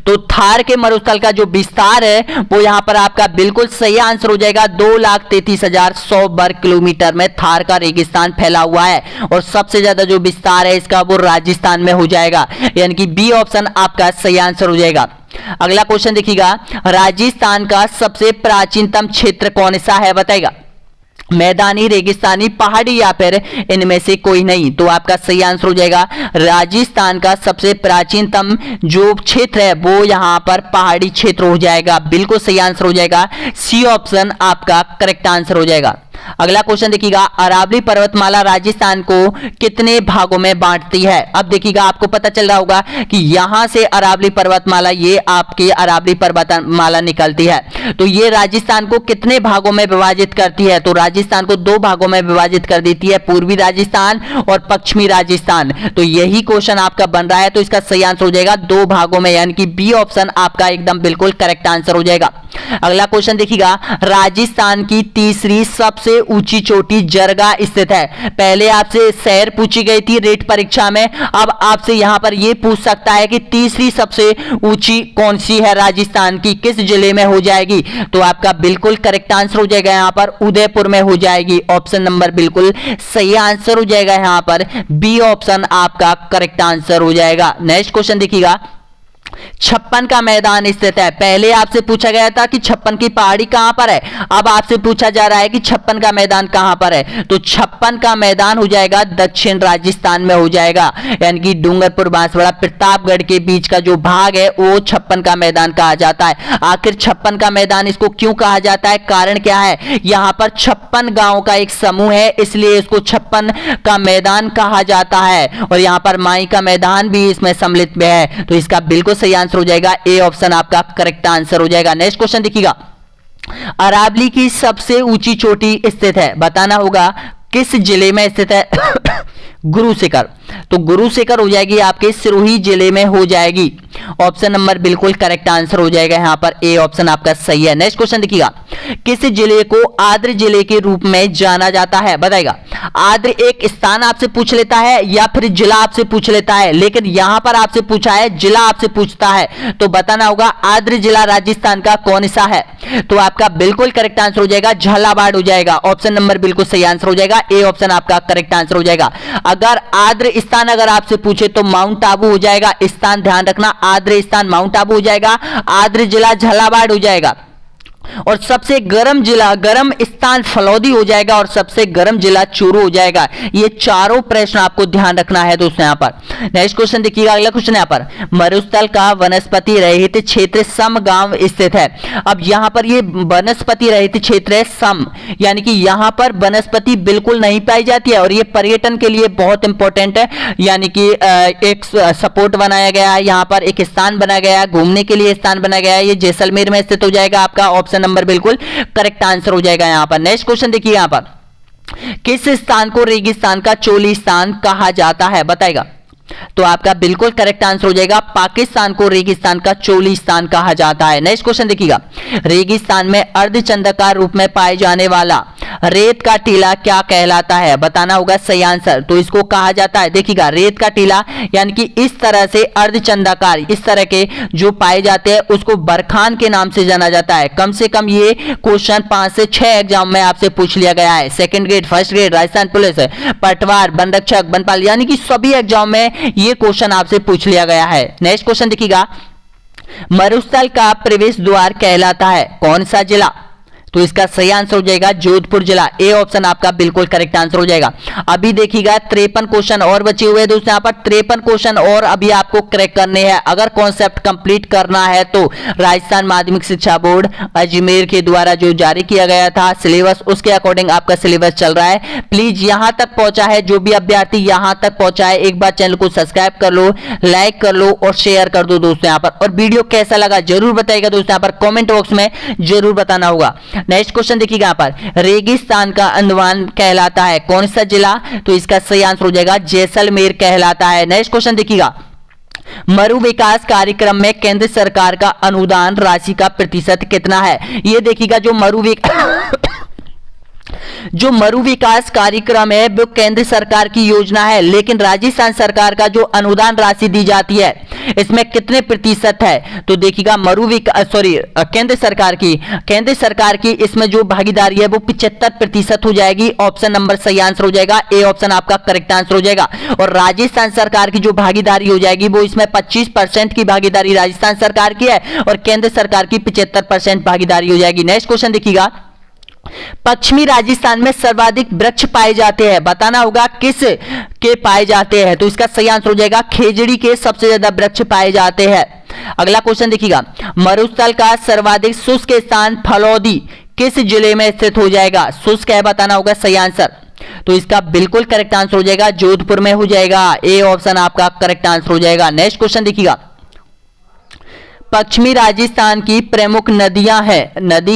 तो थार के मरुस्थल का जो विस्तार है वो यहां पर आपका बिल्कुल सही आंसर हो जाएगा 2,33,100 वर्ग किलोमीटर में थार का रेगिस्तान फैला हुआ है, और सबसे ज्यादा जो विस्तार है इसका वो राजस्थान में हो जाएगा, यानी कि बी ऑप्शन आपका सही आंसर हो जाएगा। अगला क्वेश्चन देखिएगा, राजस्थान का सबसे प्राचीनतम क्षेत्र कौन सा है बताएगा। मैदानी, रेगिस्तानी, पहाड़ी या फिर इनमें से कोई नहीं, तो आपका सही आंसर हो जाएगा राजस्थान का सबसे प्राचीनतम जो क्षेत्र है वो यहां पर पहाड़ी क्षेत्र हो जाएगा। बिल्कुल सही आंसर हो जाएगा, सी ऑप्शन आपका करेक्ट आंसर हो जाएगा। अगला क्वेश्चन देखिएगा, अरावली पर्वतमाला राजस्थान को कितने भागों में बांटती है। अब देखिएगा आपको पता चल रहा होगा कि यहां से अरावली पर्वतमाला, ये आपकी अरावली पर्वतमाला निकलती है, तो ये राजस्थान को कितने भागों में विभाजित करती है। तो राजस्थान को दो भागों में विभाजित कर देती है, पूर्वी राजस्थान और पश्चिमी राजस्थान। तो यही क्वेश्चन आपका बन रहा है, तो इसका सही आंसर हो जाएगा दो भागों में, यानी कि बी ऑप्शन आपका एकदम बिल्कुल करेक्ट आंसर हो जाएगा। अगला क्वेश्चन देखिएगा, राजस्थान की तीसरी सबसे ऊंची चोटी जरगा स्थित है। पहले आपसे शहर पूछी गई थी रेट परीक्षा में, अब आपसे यहां पर यह पूछ सकता है कि तीसरी सबसे ऊंची कौन सी है राजस्थान की, किस जिले में हो जाएगी। तो आपका बिल्कुल करेक्ट आंसर हो जाएगा यहां पर उदयपुर में हो जाएगी। ऑप्शन नंबर बिल्कुल सही आंसर हो जाएगा यहां पर, बी ऑप्शन आपका करेक्ट आंसर हो जाएगा। नेक्स्ट क्वेश्चन देखिएगा, 56 का मैदान स्थित है। पहले आपसे पूछा गया था कि 56 की पहाड़ी कहां पर है, अब आपसे पूछा जा रहा है कि 56 का मैदान कहां पर है। तो 56 का मैदान हो जाएगा दक्षिण राजस्थान में हो जाएगा, यानी कि डूंगरपुर, बांसवाड़ा, प्रतापगढ़ के बीच का जो भाग है वो 56 का मैदान कहा जाता है। आखिर 56 का मैदान इसको क्यों कहा जाता है, कारण क्या है। यहां पर 56 गांव का एक समूह है, इसलिए इसको 56 का मैदान कहा जाता है, और यहां पर माई का मैदान भी इसमें सम्मिलित में है। तो इसका बिल्कुल सही आंसर हो जाएगा, ए ऑप्शन आपका करेक्ट आंसर हो जाएगा। नेक्स्ट क्वेश्चन देखिएगा, अरावली की सबसे ऊंची चोटी स्थित है, बताना होगा किस जिले में स्थित है। गुरु शिखर, तो गुरु शिखर हो जाएगी आपके सिरोही जिले में हो जाएगी। ऑप्शन नंबर बिल्कुल करेक्ट आंसर हो जाएगा यहां पर, ए ऑप्शन आपका सही है। नेक्स्ट क्वेश्चन देखिएगा, किस जिले को आद्र जिले के रूप में जाना जाता है बताएगा। आद्र एक स्थान आपसे पूछ लेता है या फिर जिला आपसे पूछ लेता है, लेकिन यहां पर आपसे पूछा है जिला आपसे पूछता है, तो बताना होगा आद्र जिला राजस्थान का कौन सा है। तो आपका बिल्कुल करेक्ट आंसर हो जाएगा झालावाड़ हो जाएगा। ऑप्शन नंबर बिल्कुल सही आंसर हो जाएगा, ए ऑप्शन आपका करेक्ट आंसर हो जाएगा। अगर आद्र स्थान अगर आपसे पूछे तो माउंट आबू हो जाएगा, स्थान ध्यान रखना, आद्र स्थान माउंट आबू हो जाएगा, आद्र जिला झालावाड़ हो जाएगा, और सबसे गर्म जिला, गर्म स्थान फलौदी हो जाएगा, और सबसे गर्म जिला चूरू हो जाएगा। ये चारों प्रश्न आपको ध्यान रखना है दोस्तों यहां पर। नेक्स्ट क्वेश्चन देखिएगा, अगला क्वेश्चन यहां पर, मरुस्थल का वनस्पति रहित क्षेत्र सम गांव स्थित है। अब यहां पर ये वनस्पति रहित क्षेत्र है सम, यानी कि यहां पर वनस्पति बिल्कुल नहीं पाई जाती है, और ये पर्यटन के लिए बहुत इंपॉर्टेंट है, यानी कि एक सपोर्ट बनाया गया है, यहां पर एक स्थान बनाया गया है, घूमने के लिए स्थान बनाया गया है। ये जैसलमेर में स्थित हो जाएगा आपका, ऑप्शन नंबर बिल्कुल करेक्ट आंसर हो जाएगा यहां पर। नेक्स्ट क्वेश्चन देखिए, यहां पर किस स्थान को रेगिस्तान का चोलिस्तान कहा जाता है बताएगा। तो आपका बिल्कुल करेक्ट आंसर हो जाएगा पाकिस्तान को रेगिस्तान का चोलिस्तान कहा जाता है। नेक्स्ट क्वेश्चन देखिएगा, रेगिस्तान में अर्धचंद्राकार रूप में पाए जाने वाला रेत का टीला क्या कहलाता है, बताना होगा सही आंसर। तो इसको कहा जाता है, देखिएगा रेत का टीला यानी कि इस तरह से अर्धचंद्राकार इस तरह के जो पाए जाते हैं उसको बरखान के नाम से जाना जाता है। कम से कम ये क्वेश्चन 5 से 6 एग्जाम में आपसे पूछ लिया गया है। Second grade, first grade, Rajasthan police, पटवार, वन रक्षक, वनपाल, यानी कि सभी एग्जाम में ये क्वेश्चन आपसे पूछ लिया गया है। नेक्स्ट क्वेश्चन देखिएगा, मरुस्थल का प्रवेश द्वार कहलाता है कौन सा जिला। तो इसका सही आंसर हो जाएगा जोधपुर जिला। ए ऑप्शन आपका बिल्कुल करेक्ट आंसर हो जाएगा। अभी देखिएगा 53 क्वेश्चन और बचे हुए हैं दोस्तों, यहाँ पर 53 क्वेश्चन और अभी आपको क्रैक करने हैं। अगर कॉन्सेप्ट कंप्लीट करना है तो राजस्थान माध्यमिक शिक्षा बोर्ड अजमेर के द्वारा जो जारी किया गया था सिलेबस, उसके अकॉर्डिंग आपका सिलेबस चल रहा है। प्लीज यहां तक पहुंचा है, जो भी अभ्यर्थी यहां तक पहुंचा है, एक बार चैनल को सब्सक्राइब कर लो, लाइक कर लो और शेयर कर दो दोस्तों यहाँ पर। और वीडियो कैसा लगा जरूर बताइएगा दोस्तों, यहाँ पर कमेंट बॉक्स में जरूर बताना होगा। नेक्स्ट क्वेश्चन देखिएगा, यहाँ पर रेगिस्तान का अंडमान कहलाता है कौन सा जिला? तो इसका सही आंसर हो जाएगा जैसलमेर कहलाता है। नेक्स्ट क्वेश्चन देखिएगा, मरु विकास कार्यक्रम में केंद्र सरकार का अनुदान राशि का प्रतिशत कितना है? ये देखिएगा जो मरु विकास कार्यक्रम है वो केंद्र सरकार की योजना है, लेकिन राजस्थान सरकार का जो अनुदान राशि दी जाती है इसमें कितने प्रतिशत है? तो देखिएगा केंद्र सरकार की इसमें जो भागीदारी है वो 75% हो जाएगी। ऑप्शन नंबर सही आंसर हो जाएगा। ए ऑप्शन आपका करेक्ट आंसर हो जाएगा। और राजस्थान सरकार की जो भागीदारी हो जाएगी वो इसमें 25% की भागीदारी राजस्थान सरकार की है और केंद्र सरकार की 75% भागीदारी हो जाएगी। नेक्स्ट क्वेश्चन देखिएगा, पश्चिमी राजस्थान में सर्वाधिक वृक्ष पाए जाते हैं, बताना होगा किस के पाए जाते हैं? तो इसका सही आंसर हो जाएगा खेजड़ी के सबसे ज्यादा वृक्ष पाए जाते हैं। अगला क्वेश्चन देखिएगा, मरुस्थल का सर्वाधिक शुष्क स्थान फलौदी किस जिले में स्थित हो जाएगा? शुष्क है, बताना होगा सही आंसर। तो इसका बिल्कुल करेक्ट आंसर हो जाएगा जोधपुर में हो जाएगा। ए ऑप्शन आपका करेक्ट आंसर हो जाएगा। नेक्स्ट क्वेश्चन देखिएगा, पश्चिमी राजस्थान की प्रमुख नदी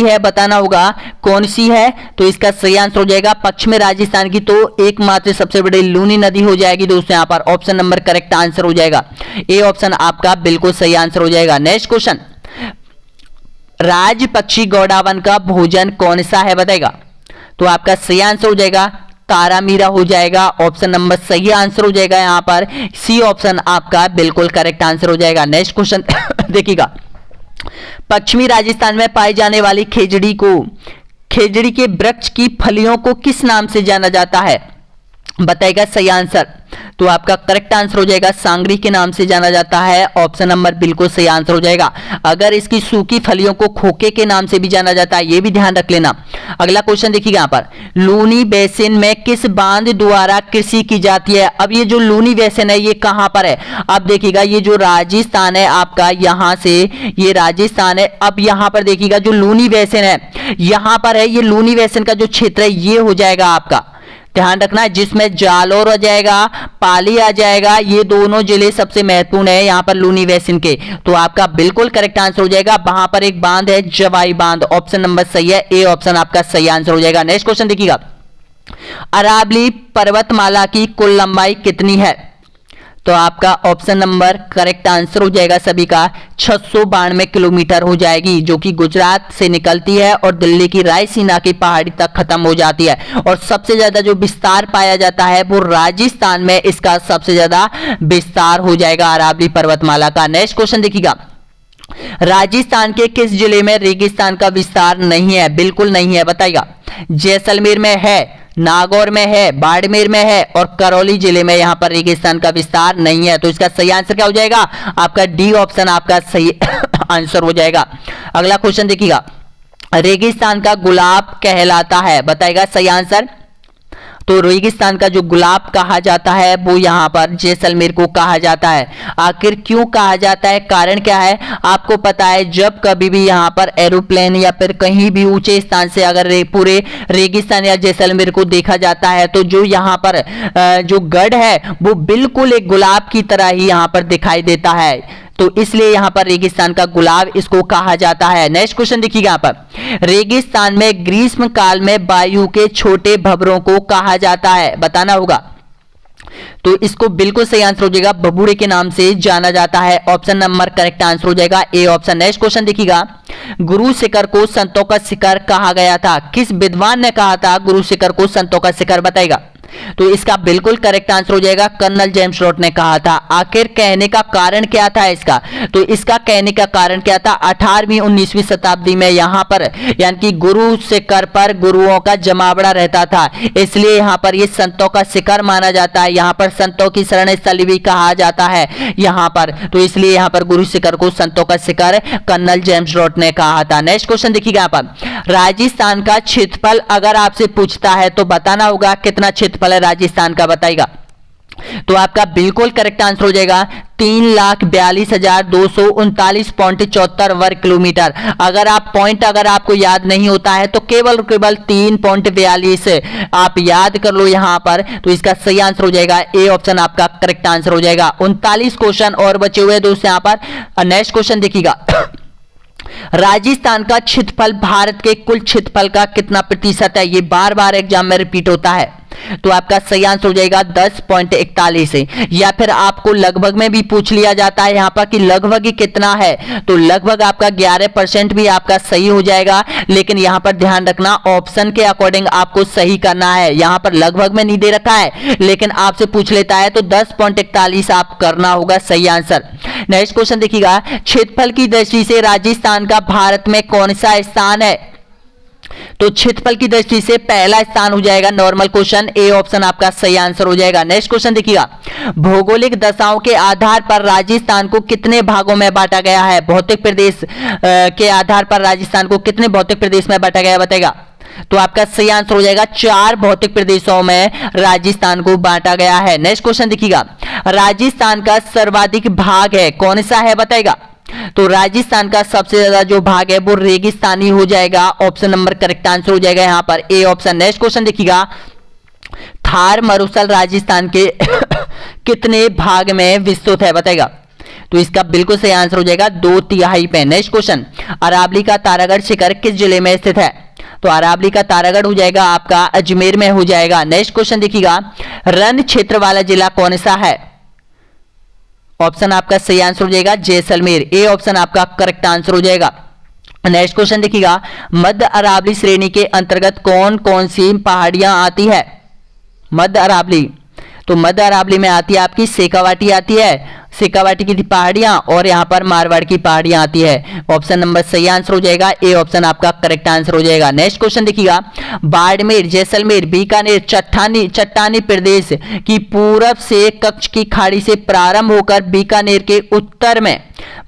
है, बताना होगा कौन सी है? तो इसका सही आंसर हो जाएगा पश्चिमी राजस्थान की तो एकमात्र सबसे बड़ी लूनी नदी हो जाएगी दोस्तों यहाँ पर। ऑप्शन नंबर करेक्ट आंसर हो जाएगा। ए ऑप्शन आपका बिल्कुल सही आंसर हो जाएगा। नेक्स्ट क्वेश्चन, राज पक्षी गौड़ावन का भोजन कौन सा है, बताएगा? तो आपका सही आंसर हो जाएगा तारामीरा हो जाएगा। ऑप्शन नंबर सही आंसर हो जाएगा यहाँ पर। सी ऑप्शन आपका बिल्कुल करेक्ट आंसर हो जाएगा। नेक्स्ट क्वेश्चन देखिएगा, पश्चिमी राजस्थान में पाई जाने वाली खेजड़ी के वृक्ष की फलियों को किस नाम से जाना जाता है, बताएगा सही आंसर? तो आपका करेक्ट आंसर हो जाएगा सांगरी के नाम से जाना जाता है। ऑप्शन नंबर बिल्कुल सही आंसर हो जाएगा। अगर इसकी सूखी फलियों को खोके के नाम से भी जाना जाता है, ये भी ध्यान रख लेना। अगला क्वेश्चन देखिएगा यहाँ पर, लूनी बेसिन में किस बांध द्वारा कृषि की जाती है? अब ये जो लूनी बेसिन है ये कहां पर है? अब देखिएगा ये जो राजस्थान है आपका, यहां से ये राजस्थान है। अब यहां पर देखिएगा जो लूनी बेसिन है यहां पर है, ये लूनी बेसिन का जो क्षेत्र है ये हो जाएगा आपका, ध्यान रखना है, जिसमें जालोर आ जाएगा, पाली आ जाएगा। ये दोनों जिले सबसे महत्वपूर्ण है यहाँ पर लूनी बेसिन के। तो आपका बिल्कुल करेक्ट आंसर हो जाएगा। वहां पर एक बांध है जवाई बांध। ऑप्शन नंबर सही है। ए ऑप्शन आपका सही आंसर हो जाएगा। नेक्स्ट क्वेश्चन देखिएगा, अरावली पर्वतमाला की कुल लंबाई कितनी है? तो आपका ऑप्शन नंबर करेक्ट आंसर हो जाएगा सभी का 692 किलोमीटर हो जाएगी, जो कि गुजरात से निकलती है और दिल्ली की रायसीना की पहाड़ी तक खत्म हो जाती है। और सबसे ज्यादा जो विस्तार पाया जाता है वो राजस्थान में इसका सबसे ज्यादा विस्तार हो जाएगा अरावली पर्वतमाला का। नेक्स्ट क्वेश्चन देखिएगा, राजस्थान के किस जिले में रेगिस्तान का विस्तार नहीं है? बिल्कुल नहीं है, बताइएगा। जैसलमेर में है, नागौर में है, बाड़मेर में है और करौली जिले में यहां पर रेगिस्तान का विस्तार नहीं है। तो इसका सही आंसर क्या हो जाएगा? आपका डी ऑप्शन आपका सही आंसर हो जाएगा। अगला क्वेश्चन देखिएगा, रेगिस्तान का गुलाब कहलाता है, बताएगा सही आंसर। तो रेगिस्तान का जो गुलाब कहा जाता है वो यहाँ पर जैसलमेर को कहा जाता है। आखिर क्यों कहा जाता है, कारण क्या है? आपको पता है, जब कभी भी यहाँ पर एरोप्लेन या फिर कहीं भी ऊंचे स्थान से अगर पूरे रेगिस्तान या जैसलमेर को देखा जाता है तो जो यहाँ पर जो गढ़ है वो बिल्कुल एक गुलाब की तरह ही यहाँ पर दिखाई देता है। तो इसलिए यहां पर रेगिस्तान का गुलाब इसको कहा जाता है। नेक्स्ट क्वेश्चन देखिएगा, यहां पर रेगिस्तान में ग्रीष्म काल में वायु के छोटे भंवरों को कहा जाता है, बताना होगा। तो इसको बिल्कुल सही आंसर हो जाएगा, बबूरे के नाम से जाना जाता है। ऑप्शन नंबर करेक्ट आंसर हो जाएगा ए ऑप्शन। नेक्स्ट क्वेश्चन देखिएगा, गुरु शिखर को संतों का शिखर कहा गया था, किस विद्वान ने कहा था गुरु शिखर को संतों का शिखर, बताएगा। तो इसका बिल्कुल करेक्ट आंसर हो जाएगा कर्नल जेम्स रॉड ने कहा था। आखिर कहने का कारण क्या था इसका? तो इसका कहने का कारण क्या था? 18वीं 19वीं शताब्दी में यहां पर यानी कि गुरु शिखर पर गुरुओं का जमावड़ा रहता था, इसलिए यहां पर ये संतों का शिखर माना जाता है, यहां पर संतों की शरण स्थली भी कहा जाता है यहां पर, तो इसलिए यहां पर गुरु शिखर को संतों का शिखर कर्नल जेम्स रॉड ने कहा था। नेक्स्ट क्वेश्चन देखिएगा यहां पर, राजस्थान का क्षेत्रफल अगर आपसे पूछता है तो बताना होगा कितना क्षेत्रफल है राजस्थान का, बताइएगा। तो आपका बिल्कुल करेक्ट आंसर हो जाएगा 3,42,239.74 वर्ग किलोमीटर। अगर आप पॉइंट अगर आपको याद नहीं होता है तो केवल 3.42 आप याद कर लो यहां पर, तो इसका सही आंसर हो जाएगा ए ऑप्शन आपका करेक्ट आंसर हो जाएगा। 39 क्वेश्चन और बचे हुए दोस्तों यहां पर। नेक्स्ट क्वेश्चन देखिएगा, राजस्थान का क्षेत्रफल भारत के कुल क्षेत्रफल का कितना प्रतिशत है? ये बार बार एग्जाम में रिपीट होता है, तो आपका सही आंसर हो जाएगा 10.41 है। या फिर आपको लगभग में भी पूछ लिया जाता है यहां पर कि लगभग ही कितना है, तो लगभग आपका 11% भी आपका सही हो जाएगा, लेकिन यहां पर ध्यान रखना ऑप्शन के अकॉर्डिंग आपको सही करना है। यहां पर लगभग में नहीं दे रखा है, लेकिन आपसे पूछ लेता है तो 10.41 आप करना होगा सही आंसर। नेक्स्ट क्वेश्चन देखिएगा, क्षेत्रफल की दृष्टि से राजस्थान का भारत में कौन सा स्थान है? तो क्षेत्रफल की दृष्टि से पहला स्थान हो जाएगा नॉर्मल क्वेश्चन, ए ऑप्शन आपका सही आंसर हो जाएगा। नेक्स्ट क्वेश्चन देखिएगा, भौगोलिक दशाओं के आधार पर राजस्थान को कितने भागों में बांटा गया है? भौतिक प्रदेश के आधार पर राजस्थान को कितने भौतिक प्रदेश में बांटा गया है, बताएगा। तो आपका सही आंसर हो जाएगा 4 भौतिक प्रदेशों में राजस्थान को बांटा गया है। नेक्स्ट क्वेश्चन देखिएगा, राजस्थान का सर्वाधिक भाग है कौन सा है, बताएगा। तो राजस्थान का सबसे ज्यादा जो भाग है वो रेगिस्तानी हो जाएगा, ऑप्शन नंबर करेक्ट आंसर हो जाएगा यहां पर ए ऑप्शन। नेक्स्ट क्वेश्चन देखिएगा, थार मरुस्थल राजस्थान के कितने भाग में विस्तृत है, बताएगा। तो इसका बिल्कुल सही आंसर हो जाएगा 2/3 पे। नेक्स्ट क्वेश्चन, अरावली का तारागढ़ शिखर किस जिले में स्थित है? तो अरावली का तारागढ़ हो जाएगा आपका अजमेर में हो जाएगा। नेक्स्ट क्वेश्चन देखिएगा, रण क्षेत्र वाला जिला कौन सा है? ऑप्शन आपका सही आंसर हो जाएगा जैसलमेर, ए ऑप्शन आपका करेक्ट आंसर हो जाएगा। नेक्स्ट क्वेश्चन देखिएगा, मध्य अरावली श्रेणी के अंतर्गत कौन कौन सी पहाड़ियां आती है? मध्य अरावली, तो मध्य अरावली में आती है आपकी शेखावाटी आती है, शेखावाटी की पहाड़ियां, और यहां पर मारवाड़ की पहाड़ियां आती है। ऑप्शन नंबर सही आंसर हो जाएगा ए ऑप्शन आपका करेक्ट आंसर हो जाएगा। नेक्स्ट क्वेश्चन देखिएगा, बाड़मेर, जैसलमेर, बीकानेर चट्टानी प्रदेश की पूरब से कच्छ की खाड़ी से प्रारंभ होकर बीकानेर के उत्तर में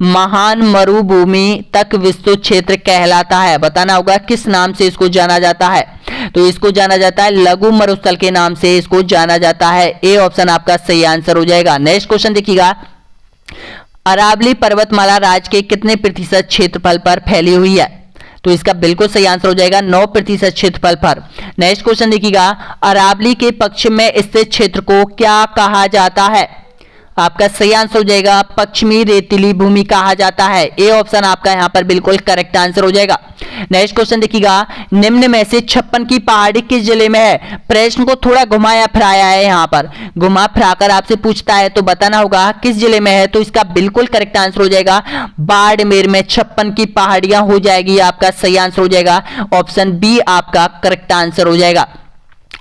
महान मरुभूमि तक विस्तृत क्षेत्र कहलाता है। बताना होगा किस नाम से इसको जाना जाता है? तो इसको जाना जाता है लघु मरुस्थल के नाम से इसको जाना जाता है, ए ऑप्शन आपका सही आंसर हो जाएगा। नेक्स्ट क्वेश्चन देखिएगा, अरावली पर्वतमाला राज्य के कितने प्रतिशत क्षेत्रफल पर फैली हुई है? तो इसका बिल्कुल सही आंसर हो जाएगा 9% क्षेत्रफल पर। नेक्स्ट क्वेश्चन देखिएगा, अरावली के पश्चिम में स्थित क्षेत्र को क्या कहा जाता है? आपका सही आंसर हो जाएगा पश्चिमी रेतीली भूमि कहा जाता है, ए ऑप्शन आपका यहां पर बिल्कुल करेक्ट आंसर हो जाएगा। नेक्स्ट क्वेश्चन देखिएगा, निम्न में से 56 की पहाड़ी किस जिले में है? प्रश्न को थोड़ा घुमाया फिराया है, यहां पर घुमा फिराकर आपसे पूछता है तो बताना होगा किस जिले में है। तो इसका बिल्कुल करेक्ट आंसर हो जाएगा बाड़मेर में 56 की पहाड़ियां हो जाएगी, आपका सही आंसर हो जाएगा ऑप्शन बी आपका करेक्ट आंसर हो जाएगा।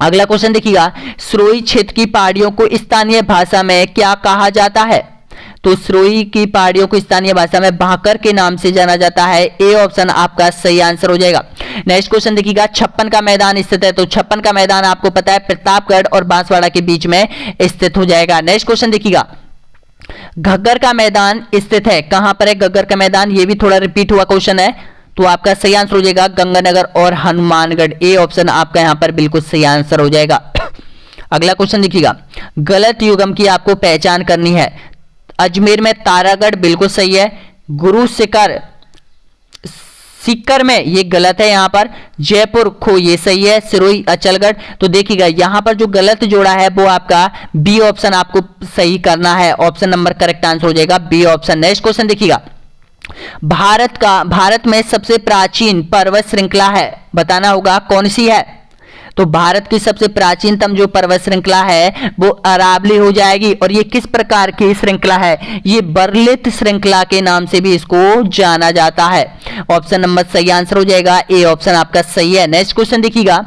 अगला क्वेश्चन देखिएगा, सरोई क्षेत्र की पहाड़ियों को स्थानीय भाषा में क्या कहा जाता है? तो सरोई की पहाड़ियों को स्थानीय भाषा में भाकर के नाम से जाना जाता है, ए ऑप्शन आपका सही आंसर हो जाएगा। नेक्स्ट क्वेश्चन देखिएगा, 56 का मैदान स्थित है, तो 56 का मैदान आपको पता है प्रतापगढ़ और बांसवाड़ा के बीच में स्थित हो जाएगा। नेक्स्ट क्वेश्चन देखिएगा, घग्गर का मैदान स्थित है कहां पर है? घग्गर का मैदान, ये भी थोड़ा रिपीट हुआ क्वेश्चन है, तो आपका सही आंसर हो जाएगा गंगानगर और हनुमानगढ़, ए ऑप्शन आपका यहां पर बिल्कुल सही आंसर हो जाएगा। अगला क्वेश्चन देखिएगा, गलत युग्म की आपको पहचान करनी है। अजमेर में तारागढ़ बिल्कुल सही है, गुरु शिखर सीकर में ये गलत है, यहां पर जयपुर खो ये सही है, सिरोही अचलगढ़। तो देखिएगा यहां पर जो गलत जोड़ा है वो आपका बी ऑप्शन आपको सही करना है, ऑप्शन नंबर करेक्ट आंसर हो जाएगा बी ऑप्शन। नेक्स्ट क्वेश्चन देखिएगा, भारत में सबसे प्राचीन पर्वत श्रृंखला है, बताना होगा कौन सी है? तो भारत की सबसे प्राचीनतम जो पर्वत श्रृंखला है वो अरावली हो जाएगी। और ये किस प्रकार की श्रृंखला है? ये बर्लित श्रृंखला के नाम से भी इसको जाना जाता है। ऑप्शन नंबर सही आंसर हो जाएगा ए ऑप्शन आपका सही है। नेक्स्ट क्वेश्चन देखिएगा,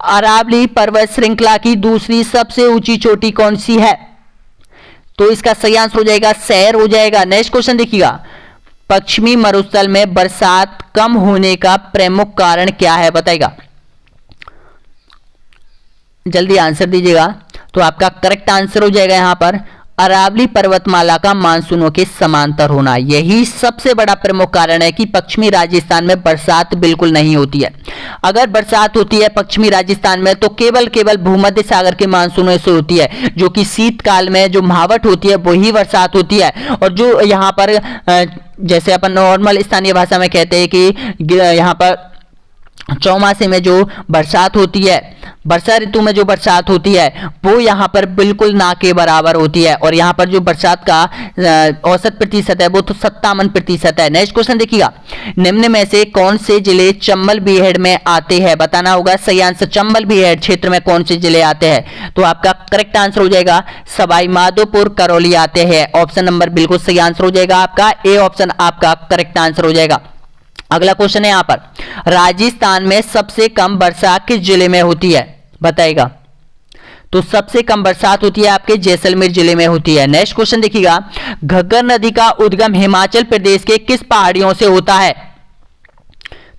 अरावली पर्वत श्रृंखला की दूसरी सबसे ऊंची चोटी कौन सी है? तो इसका सही आंसर हो जाएगा सैर हो जाएगा। नेक्स्ट क्वेश्चन देखिएगा, पश्चिमी मरुस्थल में बरसात कम होने का प्रमुख कारण क्या है? बताएगा, जल्दी आंसर दीजिएगा। तो आपका करेक्ट आंसर हो जाएगा यहां पर अरावली पर्वतमाला का मानसूनों के समांतर होना। यही सबसे बड़ा प्रमुख कारण है कि पश्चिमी राजस्थान में बरसात बिल्कुल नहीं होती है। अगर बरसात होती है पश्चिमी राजस्थान में तो केवल भूमध्य सागर के मानसूनों से होती है, जो कि शीतकाल में जो महावट होती है वही बरसात होती है। और जो यहाँ पर जैसे अपन नॉर्मल स्थानीय भाषा में कहते हैं कि यहाँ पर चौमासे में जो बरसात होती है, वर्षा ऋतु में जो बरसात होती है वो यहाँ पर बिल्कुल ना के बराबर होती है। और यहाँ पर जो बरसात का औसत प्रतिशत है वो तो 57% है। नेक्स्ट क्वेश्चन देखिएगा, निम्न में से कौन से जिले चंबल बीहड़ में आते हैं? बताना होगा सही आंसर। चंबल बीहड़ क्षेत्र में कौन से जिले आते हैं? तो आपका करेक्ट आंसर हो जाएगा सवाई माधोपुर करौली आते हैं। ऑप्शन नंबर बिल्कुल सही आंसर हो जाएगा आपका ए ऑप्शन आपका करेक्ट आंसर हो जाएगा। अगला क्वेश्चन है यहाँ पर, राजस्थान में सबसे कम वर्षा किस जिले में होती है? बताएगा। तो सबसे कम बरसात होती है आपके जैसलमेर जिले में होती है। नेक्स्ट क्वेश्चन देखिएगा, घग्गर नदी का उद्गम हिमाचल प्रदेश के किस पहाड़ियों से होता है?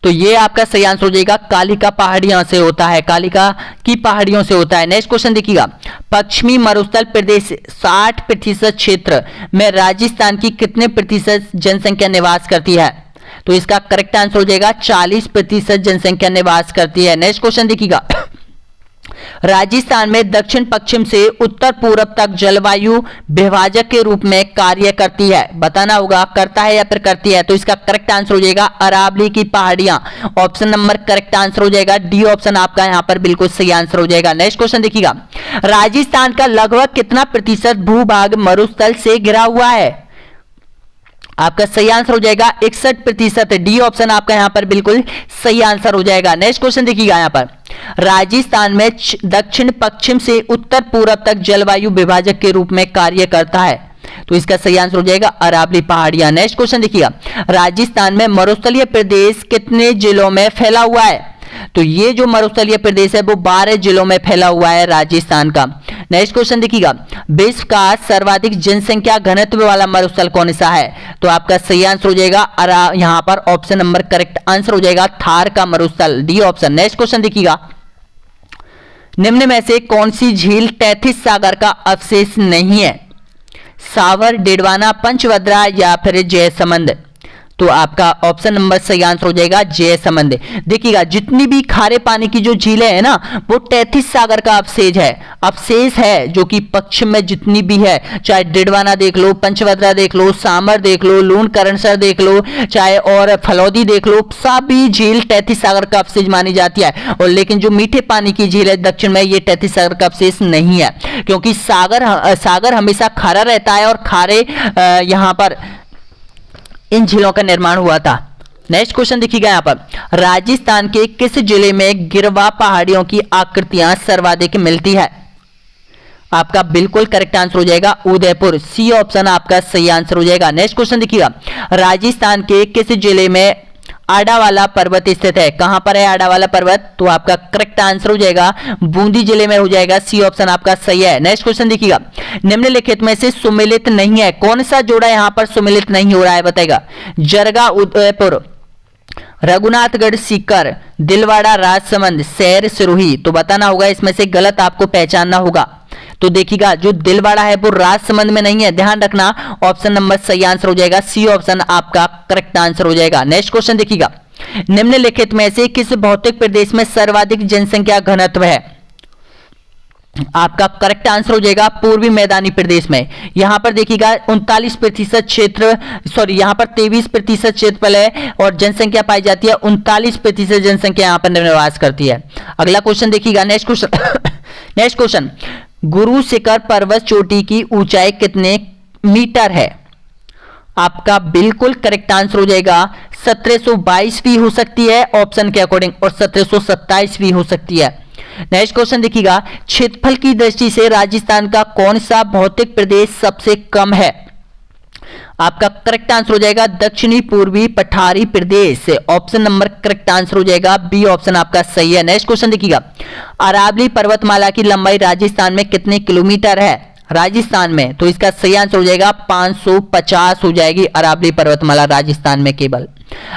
तो ये आपका सही आंसर हो जाएगा कालिका पहाड़ियों से होता है, कालिका की पहाड़ियों से होता है। नेक्स्ट क्वेश्चन देखिएगा, पश्चिमी मरुस्थल प्रदेश 60% क्षेत्र में राजस्थान की कितने प्रतिशत जनसंख्या निवास करती है? तो इसका करेक्ट आंसर हो जाएगा 40% जनसंख्या निवास करती है। नेक्स्ट क्वेश्चन देखिएगा, राजस्थान में दक्षिण पश्चिम से उत्तर पूर्व तक जलवायु विभाजक के रूप में कार्य करती है। बताना होगा करता है या फिर करती है। तो इसका करेक्ट आंसर हो जाएगा अरावली की पहाड़ियां। ऑप्शन नंबर करेक्ट आंसर हो जाएगा डी ऑप्शन आपका यहां पर बिल्कुल सही आंसर हो जाएगा। नेक्स्ट क्वेश्चन देखिएगा, राजस्थान का लगभग कितना प्रतिशत भूभाग मरुस्थल से घिरा हुआ है? आपका सही आंसर हो जाएगा 61%। डी ऑप्शन आपका यहां पर बिल्कुल सही आंसर हो जाएगा। नेक्स्ट क्वेश्चन देखिएगा, यहां पर राजस्थान में दक्षिण पश्चिम से उत्तर पूर्व तक जलवायु विभाजक के रूप में कार्य करता है। तो इसका सही आंसर हो जाएगा अरावली पहाड़ियां। नेक्स्ट क्वेश्चन देखिएगा, राजस्थान में मरुस्थलीय प्रदेश कितने जिलों में फैला हुआ है? तो ये जो मरुस्थलीय प्रदेश है वो 12 जिलों में फैला हुआ है राजस्थान का। नेक्स्ट क्वेश्चन देखिएगा, विश्व का सर्वाधिक जनसंख्या घनत्व वाला मरुस्थल कौन सा है? तो आपका सही आंसर हो जाएगा यहां पर ऑप्शन नंबर करेक्ट आंसर हो जाएगा थार का मरुस्थल, डी ऑप्शन। नेक्स्ट क्वेश्चन देखिएगा, निम्न में से कौन सी झील तैथिस सागर का अवशेष नहीं है? सावर, डिडवाना, पंचभद्रा या फिर जयसमंद? तो आपका ऑप्शन नंबर सही आंसर हो जाएगा जयसमंद। देखिएगा, जितनी भी खारे पानी की जो झीलें है ना वो तैथिस सागर का अवशेष है जो कि पश्चिम में जितनी भी है, चाहे डिडवाना देख लो, पंचभद्रा देख लो, सामर देख लो, लून करणसर देख लो, चाहे और फलौदी देख लो, सभी झील तैथिस सागर का अवशेष मानी जाती है। और लेकिन जो मीठे पानी की झील है दक्षिण में, ये तैथिस सागर का अवशेष नहीं है, क्योंकि सागर हमेशा खारा रहता है और खारे यहाँ पर इन झीलों का निर्माण हुआ था। नेक्स्ट क्वेश्चन देखिएगा, यहां पर राजस्थान के किस जिले में गिरवा पहाड़ियों की आकृतियां सर्वाधिक मिलती है? आपका बिल्कुल करेक्ट आंसर हो जाएगा उदयपुर, सी ऑप्शन आपका सही आंसर हो जाएगा। नेक्स्ट क्वेश्चन देखिएगा, राजस्थान के किस जिले में आडावाला पर्वत स्थित है? कहां पर है आडावाला पर्वत? तो आपका करेक्ट आंसर हो जाएगा बूंदी जिले में हो जाएगा, सी ऑप्शन आपका सही है। नेक्स्ट क्वेश्चन देखिएगा, निम्नलिखित में से सुमेलित नहीं है, कौन सा जोड़ा यहां पर सुमेलित नहीं हो रहा है? बताएगा। जरगा उदयपुर, रघुनाथगढ़ सीकर, दिलवाड़ा राजसमंद, शहर सिरोही। तो बताना होगा इसमें से गलत आपको पहचानना होगा। तो देखिएगा, जो दिलवाड़ा है वो राजसमंद में नहीं है, ध्यान रखना। ऑप्शन नंबर सही आंसर हो जाएगा सी ऑप्शन आपका करेक्ट आंसर हो जाएगा। नेक्स्ट क्वेश्चन देखिएगा, निम्नलिखित में से किस भौतिक प्रदेश में सर्वाधिक जनसंख्या घनत्व है? आपका करेक्ट आंसर हो जाएगा पूर्वी मैदानी प्रदेश में। यहां पर देखिएगा 39% क्षेत्र, सॉरी यहां पर 23% क्षेत्रफल है और जनसंख्या पाई जाती है 39% जनसंख्या यहां पर निवास करती है। अगला क्वेश्चन देखिएगा, नेक्स्ट क्वेश्चन, गुरु शिखर पर्वत चोटी की ऊंचाई कितने मीटर है? आपका बिल्कुल करेक्ट आंसर हो जाएगा 1722 भी हो सकती है ऑप्शन के अकॉर्डिंग और 1727 भी हो सकती है। नेक्स्ट क्वेश्चन देखिएगा, क्षेत्रफल की दृष्टि से राजस्थान का कौन सा भौतिक प्रदेश सबसे कम है? आपका करेक्ट आंसर हो जाएगा दक्षिणी पूर्वी पठारी प्रदेश। ऑप्शन नंबर करेक्ट आंसर हो जाएगा बी ऑप्शन आपका सही है। नेक्स्ट क्वेश्चन देखिएगा, अरावली पर्वतमाला की लंबाई राजस्थान में कितने किलोमीटर है? राजस्थान में, तो इसका सही आंसर हो जाएगा 550 हो जाएगी अरावली पर्वतमाला राजस्थान में केवल।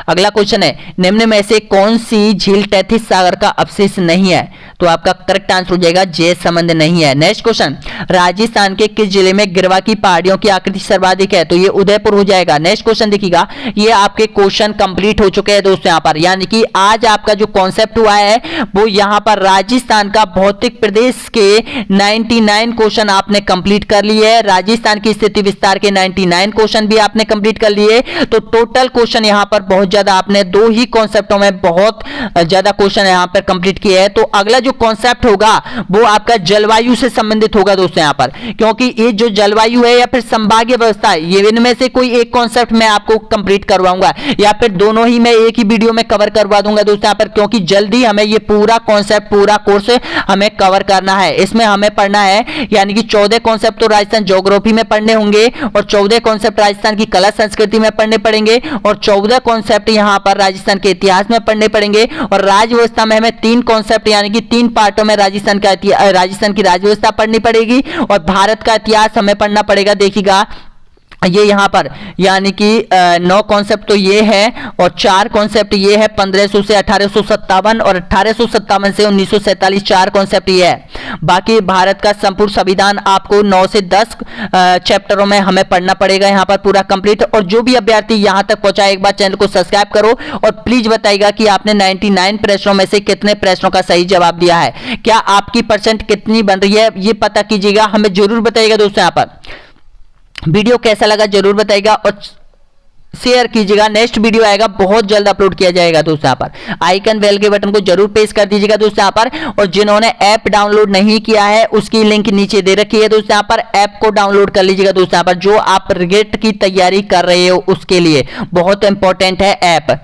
अगला क्वेश्चन है, निम्न में से कौन सी झील तैथिस सागर का अवशेष नहीं है? तो आपका करेक्ट आंसर हो जाएगा जयसमंद नहीं है। नेक्स्ट क्वेश्चन, राजस्थान के किस जिले में गिरवा की पहाड़ियों की आकृति सर्वाधिक है? तो ये उदयपुर हो जाएगा। नेक्स्ट क्वेश्चन देखिएगा, ये आपके क्वेश्चन कंप्लीट हो चुके हैं दोस्तों यहाँ पर, यानी कि आज आपका जो कॉन्सेप्ट हुआ है वो यहाँ पर राजस्थान का भौतिक प्रदेश के 99 क्वेश्चन आपने कंप्लीट कर लिए है। राजस्थान की स्थिति विस्तार के 99 क्वेश्चन भी आपने कंप्लीट कर लिए। तो टोटल क्वेश्चन यहाँ पर बहुत ज्यादा आपने दो ही कॉन्सेप्टों में बहुत ज्यादा क्वेश्चन यहाँ पर कंप्लीट किए हैं। तो अगला जो कॉन्सेप्ट होगा वो आपका जलवायु से संबंधित होगा दोस्तों यहाँ पर, क्योंकि ये जो जलवायु है या फिर संभागीय व्यवस्था है, ये इनमें से कोई एक कॉन्सेप्ट मैं आपको कंप्लीट करवाऊंगा या फिर दोनों ही मैं एक ही वीडियो में कवर करवा दूंगा दोस्तों यहाँ पर, क्योंकि जल्दी हमें ये पूरा कॉन्सेप्ट पूरा कोर्स हमें कवर करना है। इसमें हमें पढ़ना है यानी कि 14 कॉन्सेप्ट तो राजस्थान ज्योग्राफी में पढ़ने होंगे और 14 कॉन्सेप्ट राजस्थान की कला संस्कृति में पढ़ने पड़ेंगे और 14 कॉन्सेप्ट यहां पर राजस्थान के इतिहास में पढ़ने पड़ेंगे और राज्य व्यवस्था में हमें 3 कॉन्सेप्ट यानी कि 3 पार्टों में राजस्थान की राज्य व्यवस्था पढ़नी पड़ेगी और भारत का इतिहास हमें पढ़ना पड़ेगा। देखिएगा ये यहां पर यानी कि 9 कॉन्सेप्ट तो ये है और 4 कॉन्सेप्ट ये है 1500 से 1857 और 1857 से 1947 4 कॉन्सेप्ट ये है। बाकी भारत का संपूर्ण संविधान आपको 9 से 10 चैप्टरों में हमें पढ़ना पड़ेगा यहाँ पर पूरा कंप्लीट। और जो भी अभ्यर्थी यहां तक पहुंचा एक बार चैनल को सब्सक्राइब करो और प्लीज बताइएगा कि आपने 99 प्रश्नों में से कितने प्रश्नों का सही जवाब दिया है, क्या आपकी परसेंट कितनी बन रही है ये पता कीजिएगा, हमें जरूर बताइएगा दोस्तों। यहाँ पर वीडियो कैसा लगा जरूर बताइएगा और शेयर कीजिएगा। नेक्स्ट वीडियो आएगा बहुत जल्द अपलोड किया जाएगा दोस्तों। यहाँ पर आइकन बेल के बटन को जरूर प्रेस कर दीजिएगा दोस्तों यहाँ पर। और जिन्होंने ऐप डाउनलोड नहीं किया है उसकी लिंक नीचे दे रखी है दोस्तों यहाँ पर, ऐप को डाउनलोड कर लीजिएगा दोस्तों यहाँ पर, जो आप रिगेट की तैयारी कर रहे हो उसके लिए बहुत इंपॉर्टेंट है ऐप।